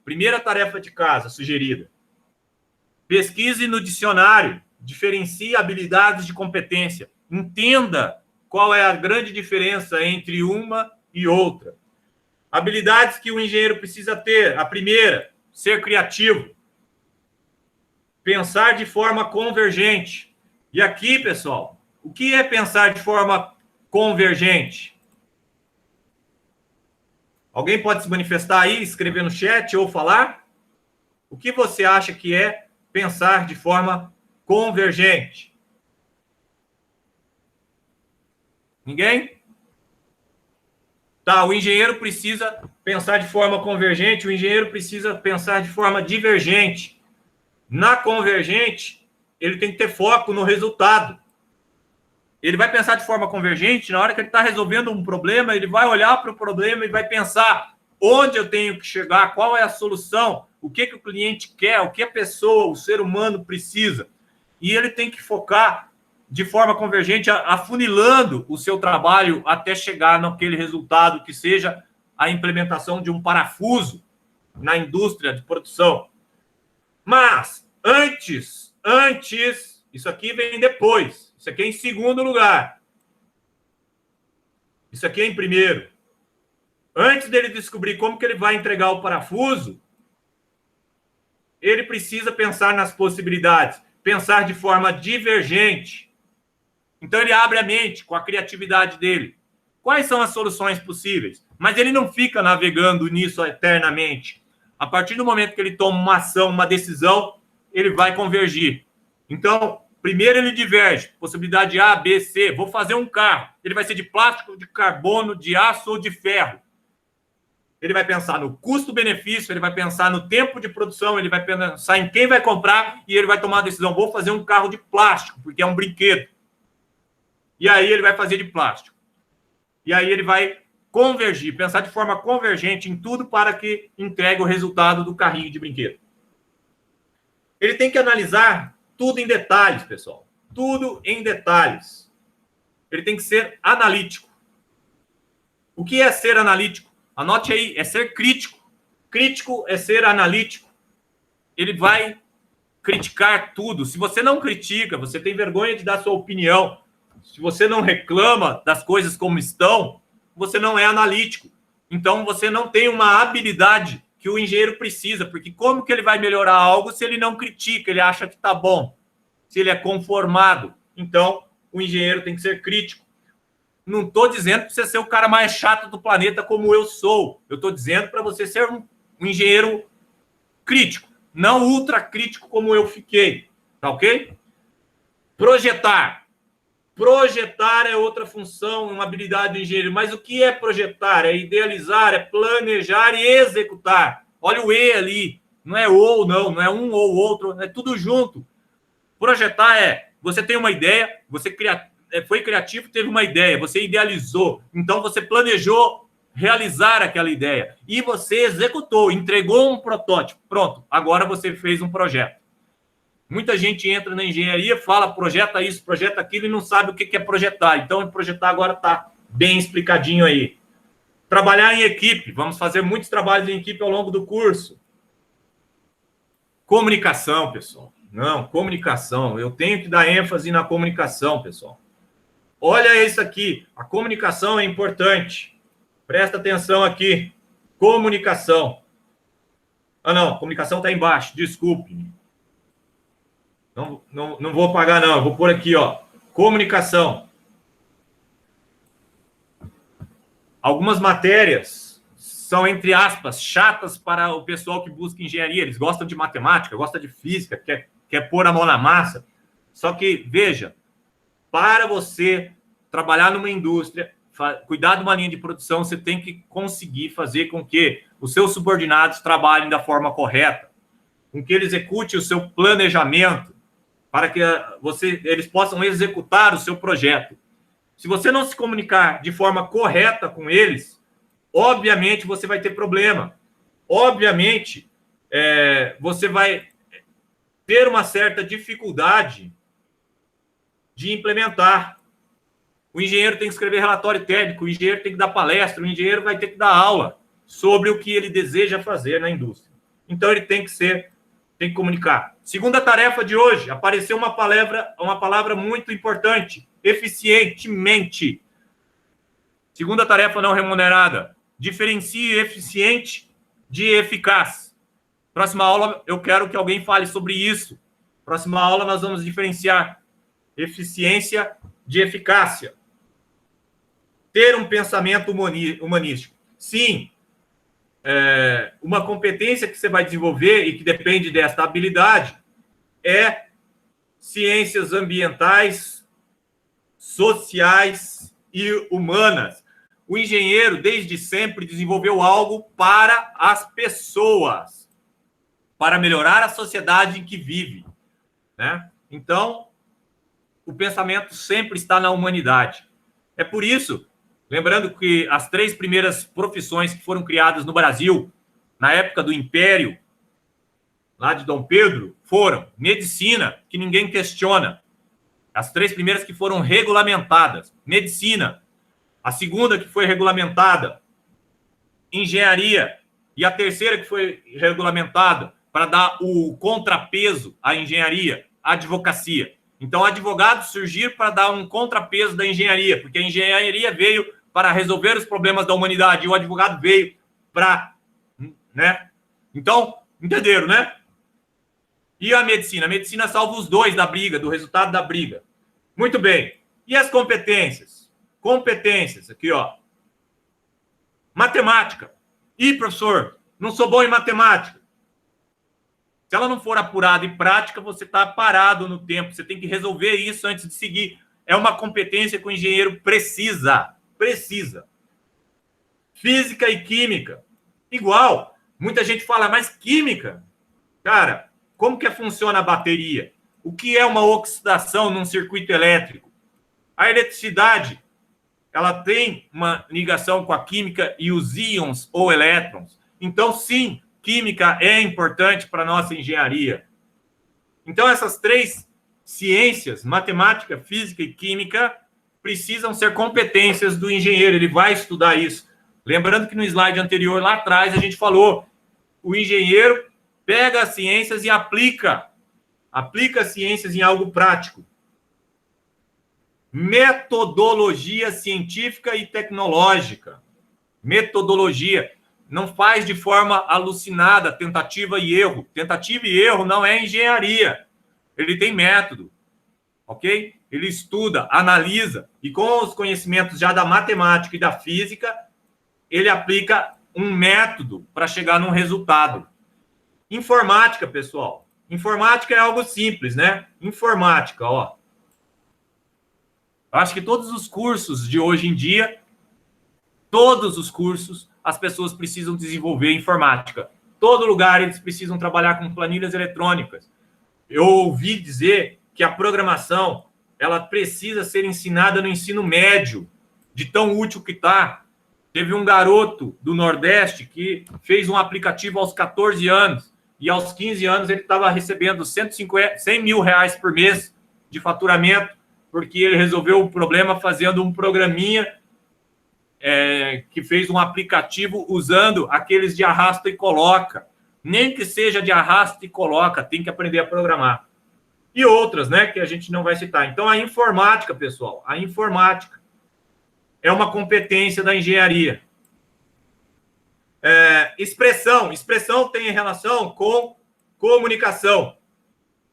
primeira tarefa de casa sugerida, pesquise no dicionário, diferencie habilidades de competência. Entenda qual é a grande diferença entre uma e outra. Habilidades que o engenheiro precisa ter. A primeira, ser criativo. Pensar de forma convergente. E aqui, pessoal, o que é pensar de forma convergente? Alguém pode se manifestar aí, escrever no chat ou falar? O que você acha que é pensar de forma convergente? Ninguém? Tá, o engenheiro precisa pensar de forma convergente, o engenheiro precisa pensar de forma divergente. Na convergente, ele tem que ter foco no resultado. Ele vai pensar de forma convergente, na hora que ele está resolvendo um problema, ele vai olhar para o problema e vai pensar onde eu tenho que chegar, qual é a solução, o que o cliente quer, o que a pessoa, o ser humano precisa. E ele tem que focar de forma convergente, afunilando o seu trabalho até chegar naquele resultado que seja a implementação de um parafuso na indústria de produção. Mas, antes, isso aqui vem depois. Isso aqui é em segundo lugar. Isso aqui é em primeiro. Antes dele descobrir como que ele vai entregar o parafuso, ele precisa pensar nas possibilidades, pensar de forma divergente. Então, ele abre a mente com a criatividade dele. Quais são as soluções possíveis? Mas ele não fica navegando nisso eternamente. A partir do momento que ele toma uma ação, uma decisão, ele vai convergir. Então, primeiro ele diverge. Possibilidade A, B, C. Vou fazer um carro. Ele vai ser de plástico, de carbono, de aço ou de ferro. Ele vai pensar no custo-benefício, ele vai pensar no tempo de produção, ele vai pensar em quem vai comprar e ele vai tomar a decisão. Vou fazer um carro de plástico, porque é um brinquedo. E aí ele vai fazer de plástico. E aí ele vai convergir, pensar de forma convergente em tudo para que entregue o resultado do carrinho de brinquedo. Ele tem que analisar tudo em detalhes, pessoal. Tudo em detalhes. Ele tem que ser analítico. O que é ser analítico? Anote aí, é ser crítico. Crítico é ser analítico. Ele vai criticar tudo. Se você não critica, você tem vergonha de dar sua opinião, se você não reclama das coisas como estão, você não é analítico. Então, você não tem uma habilidade que o engenheiro precisa, porque como que ele vai melhorar algo se ele não critica, ele acha que está bom, se ele é conformado? Então, o engenheiro tem que ser crítico. Não estou dizendo para você ser o cara mais chato do planeta como eu sou. Eu estou dizendo para você ser um engenheiro crítico, não ultra crítico como eu fiquei. Tá ok? Projetar. Projetar é outra função, uma habilidade do engenheiro. Mas o que é projetar? É idealizar, é planejar e executar. Olha o E ali. Não é ou, não é um ou outro, é tudo junto. Projetar é, você tem uma ideia, você foi criativo, teve uma ideia, você idealizou. Então, você planejou realizar aquela ideia. E você executou, entregou um protótipo. Pronto, agora você fez um projeto. Muita gente entra na engenharia, fala, projeta isso, projeta aquilo e não sabe o que é projetar. Então, projetar agora está bem explicadinho aí. Trabalhar em equipe. Vamos fazer muitos trabalhos em equipe ao longo do curso. Comunicação, pessoal. Não, comunicação. Eu tenho que dar ênfase na comunicação, pessoal. Olha isso aqui. A comunicação é importante. Presta atenção aqui. Comunicação. Ah, não. Comunicação está embaixo. Desculpe. Não vou apagar, não. Eu vou pôr aqui, ó. Comunicação. Algumas matérias são, entre aspas, chatas para o pessoal que busca engenharia. Eles gostam de matemática, gostam de física, quer pôr a mão na massa. Só que, veja, para você trabalhar numa indústria, cuidar de uma linha de produção, você tem que conseguir fazer com que os seus subordinados trabalhem da forma correta, com que ele execute o seu planejamento, para que eles possam executar o seu projeto. Se você não se comunicar de forma correta com eles, obviamente você vai ter problema. Obviamente, você vai ter uma certa dificuldade de implementar. O engenheiro tem que escrever relatório técnico, o engenheiro tem que dar palestra, o engenheiro vai ter que dar aula sobre o que ele deseja fazer na indústria. Então, ele tem que comunicar. Segunda tarefa de hoje, apareceu uma palavra muito importante, eficientemente. Segunda tarefa não remunerada, diferencie eficiente de eficaz. Próxima aula, eu quero que alguém fale sobre isso. Próxima aula, nós vamos diferenciar eficiência de eficácia. Ter um pensamento humanístico. Sim, uma competência que você vai desenvolver e que depende desta habilidade é ciências ambientais, sociais e humanas. O engenheiro, desde sempre, desenvolveu algo para as pessoas, para melhorar a sociedade em que vive, né? Então, o pensamento sempre está na humanidade. É por isso, lembrando que as 3 primeiras profissões que foram criadas no Brasil, na época do Império, lá de Dom Pedro, foram medicina, que ninguém questiona. As 3 primeiras que foram regulamentadas, medicina. A segunda que foi regulamentada, engenharia. E a terceira que foi regulamentada para dar o contrapeso à engenharia, advocacia. Então, advogados surgiram para dar um contrapeso da engenharia, porque a engenharia veio para resolver os problemas da humanidade e o advogado veio para... né? Então, entenderam, né? E a medicina? A medicina salva os dois da briga, do resultado da briga. Muito bem. E as competências? Competências, aqui, ó. Matemática. Ih, professor, não sou bom em matemática. Se ela não for apurada em prática, você está parado no tempo. Você tem que resolver isso antes de seguir. É uma competência que o engenheiro precisa. Precisa. Física e química. Igual. Muita gente fala, mas química? Cara, como que funciona a bateria? O que é uma oxidação num circuito elétrico? A eletricidade, ela tem uma ligação com a química e os íons ou elétrons. Então, sim, química é importante para a nossa engenharia. Então, essas três ciências, matemática, física e química, precisam ser competências do engenheiro. Ele vai estudar isso. Lembrando que no slide anterior, lá atrás, a gente falou, o engenheiro pega as ciências e aplica as ciências em algo prático. Metodologia científica e tecnológica. Metodologia. Não faz de forma alucinada, tentativa e erro. Tentativa e erro não é engenharia. Ele tem método, ok? Ele estuda, analisa, e com os conhecimentos já da matemática e da física, ele aplica um método para chegar num resultado. Informática, pessoal. Informática é algo simples, né? Informática, ó. Acho que todos os cursos de hoje em dia, todos os cursos, as pessoas precisam desenvolver informática. Todo lugar eles precisam trabalhar com planilhas eletrônicas. Eu ouvi dizer que a programação, ela precisa ser ensinada no ensino médio, de tão útil que está. Teve um garoto do Nordeste que fez um aplicativo aos 14 anos, e aos 15 anos ele estava recebendo 100 mil reais por mês de faturamento, porque ele resolveu o problema fazendo um programinha que fez um aplicativo usando aqueles de arrasta e coloca. Nem que seja de arrasta e coloca, tem que aprender a programar. E outras, né, que a gente não vai citar. Então, a informática, pessoal, a informática é uma competência da engenharia. Expressão tem relação com comunicação,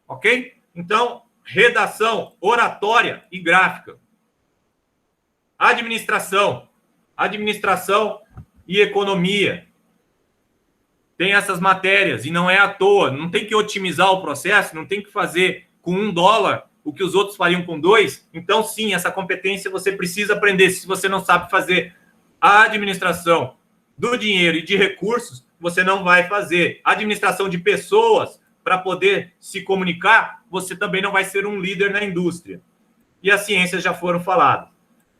ok? Então, redação, oratória e gráfica. Administração e economia. Tem essas matérias, e não é à toa, não tem que otimizar o processo, não tem que fazer com $1 o que os outros fariam com 2. Então, sim, essa competência você precisa aprender. Se você não sabe fazer a administração do dinheiro e de recursos, você não vai fazer. A administração de pessoas, para poder se comunicar, você também não vai ser um líder na indústria. E as ciências já foram faladas.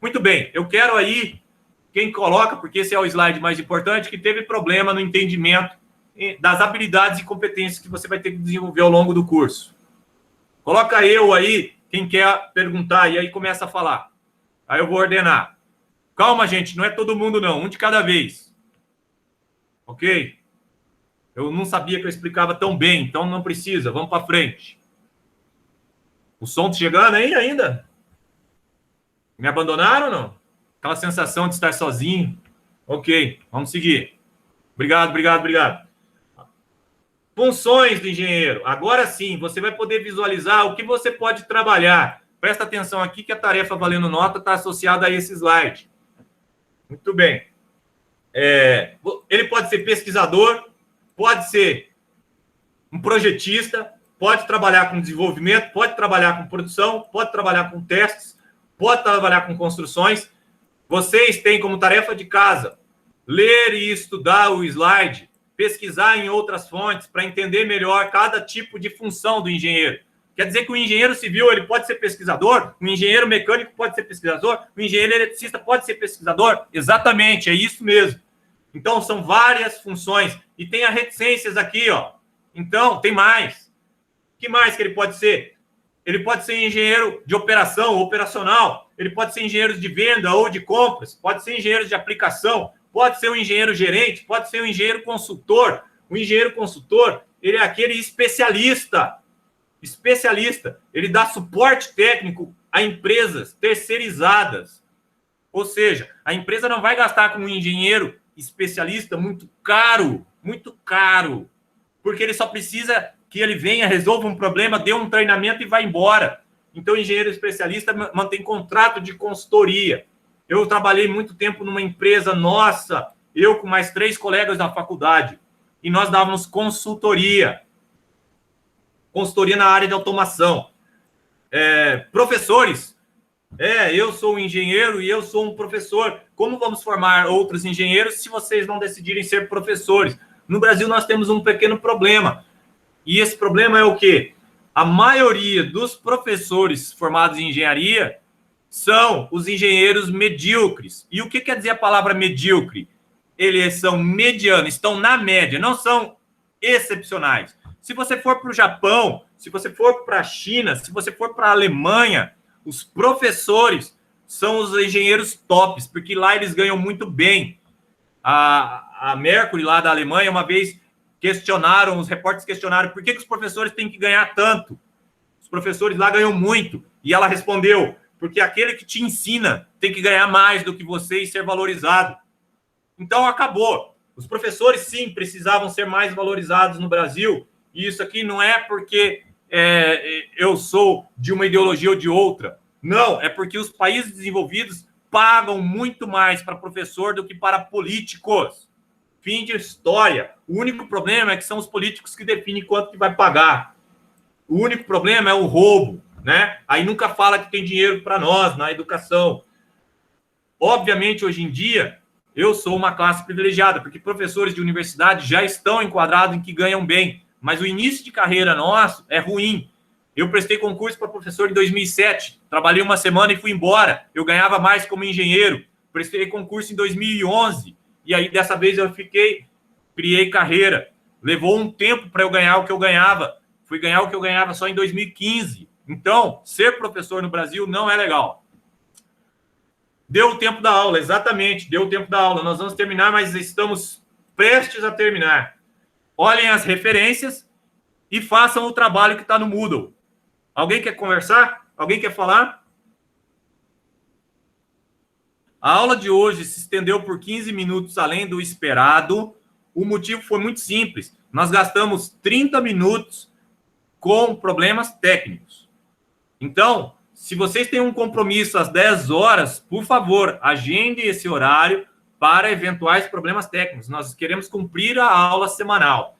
Muito bem, eu quero aí, quem coloca, porque esse é o slide mais importante, que teve problema no entendimento das habilidades e competências que você vai ter que desenvolver ao longo do curso. Coloca eu aí, quem quer perguntar, e aí começa a falar. Aí eu vou ordenar. Calma, gente, não é todo mundo não, um de cada vez. Ok? Eu não sabia que eu explicava tão bem, então não precisa, vamos para frente. O som chegando aí ainda? Me abandonaram ou não? Aquela sensação de estar sozinho. Ok, vamos seguir. Obrigado. Funções do engenheiro. Agora sim, você vai poder visualizar o que você pode trabalhar. Presta atenção aqui que a tarefa valendo nota está associada a esse slide. Muito bem. Ele pode ser pesquisador, pode ser um projetista, pode trabalhar com desenvolvimento, pode trabalhar com produção, pode trabalhar com testes, pode trabalhar com construções. Vocês têm como tarefa de casa ler e estudar o slide, pesquisar em outras fontes para entender melhor cada tipo de função do engenheiro. Quer dizer que o engenheiro civil ele pode ser pesquisador, o engenheiro mecânico pode ser pesquisador, o engenheiro eletricista pode ser pesquisador? Exatamente, é isso mesmo. Então, são várias funções. E tem as reticências aqui, ó. Então, tem mais. O que mais que ele pode ser? Ele pode ser engenheiro de operação, operacional. Ele pode ser engenheiro de venda ou de compras. Pode ser engenheiro de aplicação. Pode ser um engenheiro gerente. Pode ser um engenheiro consultor. O engenheiro consultor, ele é aquele especialista. Especialista. Ele dá suporte técnico a empresas terceirizadas. Ou seja, a empresa não vai gastar com um engenheiro especialista muito caro, porque ele só precisa que ele venha, resolva um problema, dê um treinamento e vá embora. Então, o engenheiro especialista mantém contrato de consultoria. Eu trabalhei muito tempo numa empresa nossa, eu com mais 3 colegas da faculdade, e nós dávamos consultoria na área de automação. Professores, eu sou um engenheiro e eu sou um professor. Como vamos formar outros engenheiros se vocês não decidirem ser professores? No Brasil, nós temos um pequeno problema. E esse problema é o quê? A maioria dos professores formados em engenharia são os engenheiros medíocres. E o que quer dizer a palavra medíocre? Eles são medianos, estão na média, não são excepcionais. Se você for para o Japão, se você for para a China, se você for para a Alemanha, os professores são os engenheiros tops, porque lá eles ganham muito bem. A Mercury, lá da Alemanha, uma vez questionaram, os repórteres questionaram por que os professores têm que ganhar tanto. Os professores lá ganham muito. E ela respondeu, porque aquele que te ensina tem que ganhar mais do que você e ser valorizado. Então, acabou. Os professores, sim, precisavam ser mais valorizados no Brasil. E isso aqui não é porque eu sou de uma ideologia ou de outra. Não, é porque os países desenvolvidos pagam muito mais para professor do que para políticos. Fim de história. O único problema é que são os políticos que definem quanto que vai pagar. O único problema é o roubo, né? Aí nunca fala que tem dinheiro para nós na educação. Obviamente, hoje em dia, eu sou uma classe privilegiada, porque professores de universidade já estão enquadrados em que ganham bem, mas o início de carreira nosso é ruim. Eu prestei concurso para professor em 2007, trabalhei uma semana e fui embora. Eu ganhava mais como engenheiro. Prestei concurso em 2011, e aí dessa vez eu criei carreira. Levou um tempo para eu ganhar o que eu ganhava. Fui ganhar o que eu ganhava só em 2015. Então, ser professor no Brasil não é legal. Deu o tempo da aula, exatamente, deu o tempo da aula. Nós vamos terminar, mas estamos prestes a terminar. Olhem as referências e façam o trabalho que está no Moodle. Alguém quer conversar? Alguém quer falar? A aula de hoje se estendeu por 15 minutos além do esperado. O motivo foi muito simples. Nós gastamos 30 minutos com problemas técnicos. Então, se vocês têm um compromisso às 10 horas, por favor, agende esse horário para eventuais problemas técnicos. Nós queremos cumprir a aula semanal.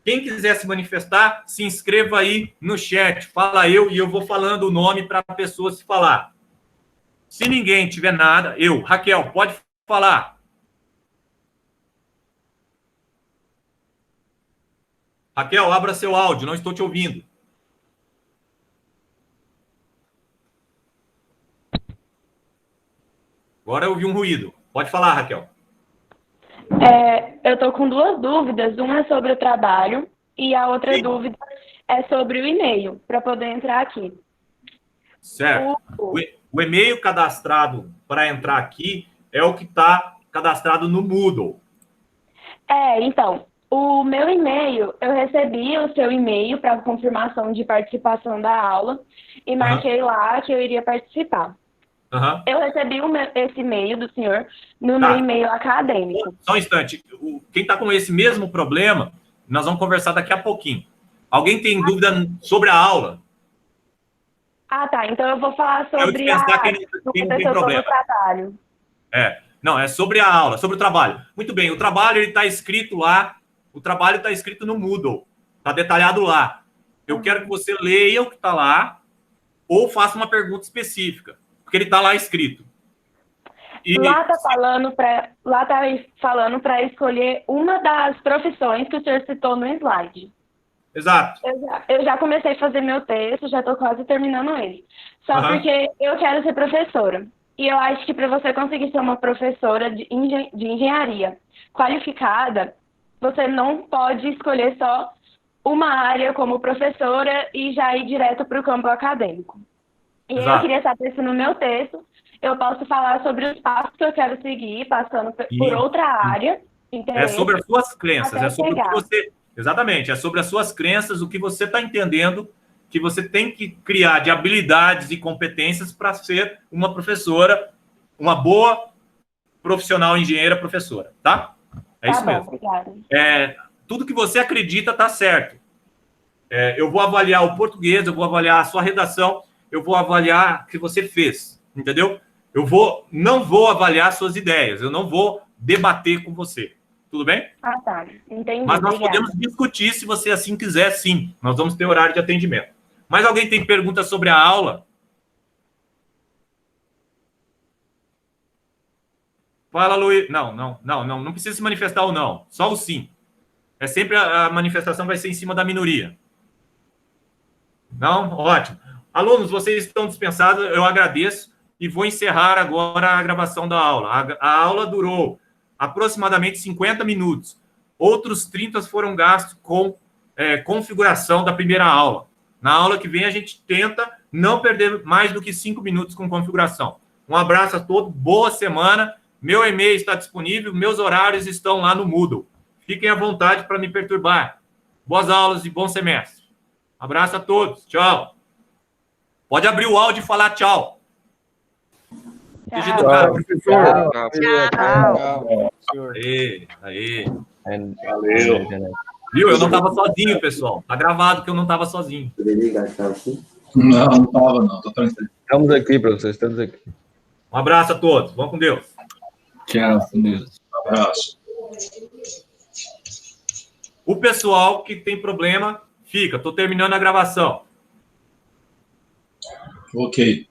Quem quiser se manifestar, se inscreva aí no chat. Fala eu e eu vou falando o nome para a pessoa se falar. Se ninguém tiver nada, Raquel, pode falar. Raquel, abra seu áudio, não estou te ouvindo. Agora eu ouvi um ruído. Pode falar, Raquel. Eu estou com duas dúvidas. Uma é sobre o trabalho e a outra Sim. dúvida é sobre o e-mail, para poder entrar aqui. Certo. O e-mail cadastrado para entrar aqui é o que está cadastrado no Moodle. Então, o meu e-mail, eu recebi o seu e-mail para confirmação de participação da aula e marquei lá que eu iria participar. Eu recebi esse e-mail do senhor no meu e-mail acadêmico. Só um instante. Quem está com esse mesmo problema, nós vamos conversar daqui a pouquinho. Alguém tem dúvida sobre a aula? Tá. Então eu vou falar sobre quem não tem problema. Trabalho. Não, é sobre a aula, sobre o trabalho. Muito bem, o trabalho está escrito lá, o trabalho está escrito no Moodle, está detalhado lá. Eu quero que você leia o que está lá ou faça uma pergunta específica, porque ele está lá escrito. Lá está falando para escolher uma das profissões que o senhor citou no slide. Exato. Eu já comecei a fazer meu texto, já estou quase terminando ele. Só porque eu quero ser professora. E eu acho que para você conseguir ser uma professora de engenharia qualificada, você não pode escolher só uma área como professora e já ir direto para o campo acadêmico. E eu queria saber se no meu texto eu posso falar sobre os passos que eu quero seguir, passando por outra área. É sobre as suas crenças, é sobre o que você... Exatamente, é sobre as suas crenças, o que você está entendendo que você tem que criar de habilidades e competências para ser uma professora, uma boa profissional, engenheira, professora, tá? É isso mesmo. Obrigada. Tudo que você acredita está certo. Eu vou avaliar o português, eu vou avaliar a sua redação, eu vou avaliar o que você fez, entendeu? Não vou avaliar suas ideias, eu não vou debater com você. Tudo bem? Tá. Entendi. Mas nós podemos discutir se você assim quiser, sim. Nós vamos ter horário de atendimento. Mas alguém tem pergunta sobre a aula? Fala, Luiz. Não precisa se manifestar ou não. Só o sim. É sempre a manifestação vai ser em cima da minoria. Não? Ótimo. Alunos, vocês estão dispensados. Eu agradeço. e vou encerrar agora a gravação da aula. A aula durou aproximadamente 50 minutos. Outros 30 foram gastos com configuração da primeira aula. Na aula que vem, a gente tenta não perder mais do que 5 minutos com configuração. Um abraço a todos, boa semana. Meu e-mail está disponível, meus horários estão lá no Moodle. Fiquem à vontade para me perturbar. Boas aulas e bom semestre. Abraço a todos. Tchau. Pode abrir o áudio e falar tchau. Seja educado. Professor. Tchau. Aê. Valeu. Viu? Eu não estava sozinho, pessoal. Tá gravado que eu não estava sozinho. Não estava, não. Tô tranquilo. Estamos aqui, professor, estamos aqui. Um abraço a todos. Vamos com Deus. Tchau, com Deus. Um abraço. O pessoal que tem problema, fica. Estou terminando a gravação. Ok.